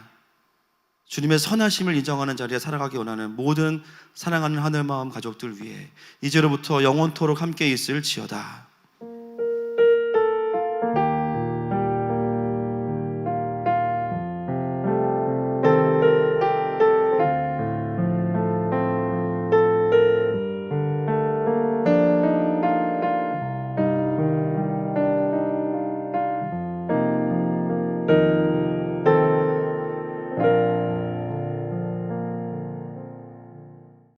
주님의 선하심을 인정하는 자리에 살아가기 원하는 모든 사랑하는 하늘마음 가족들 위해 이제로부터 영원토록 함께 있을지어다. 주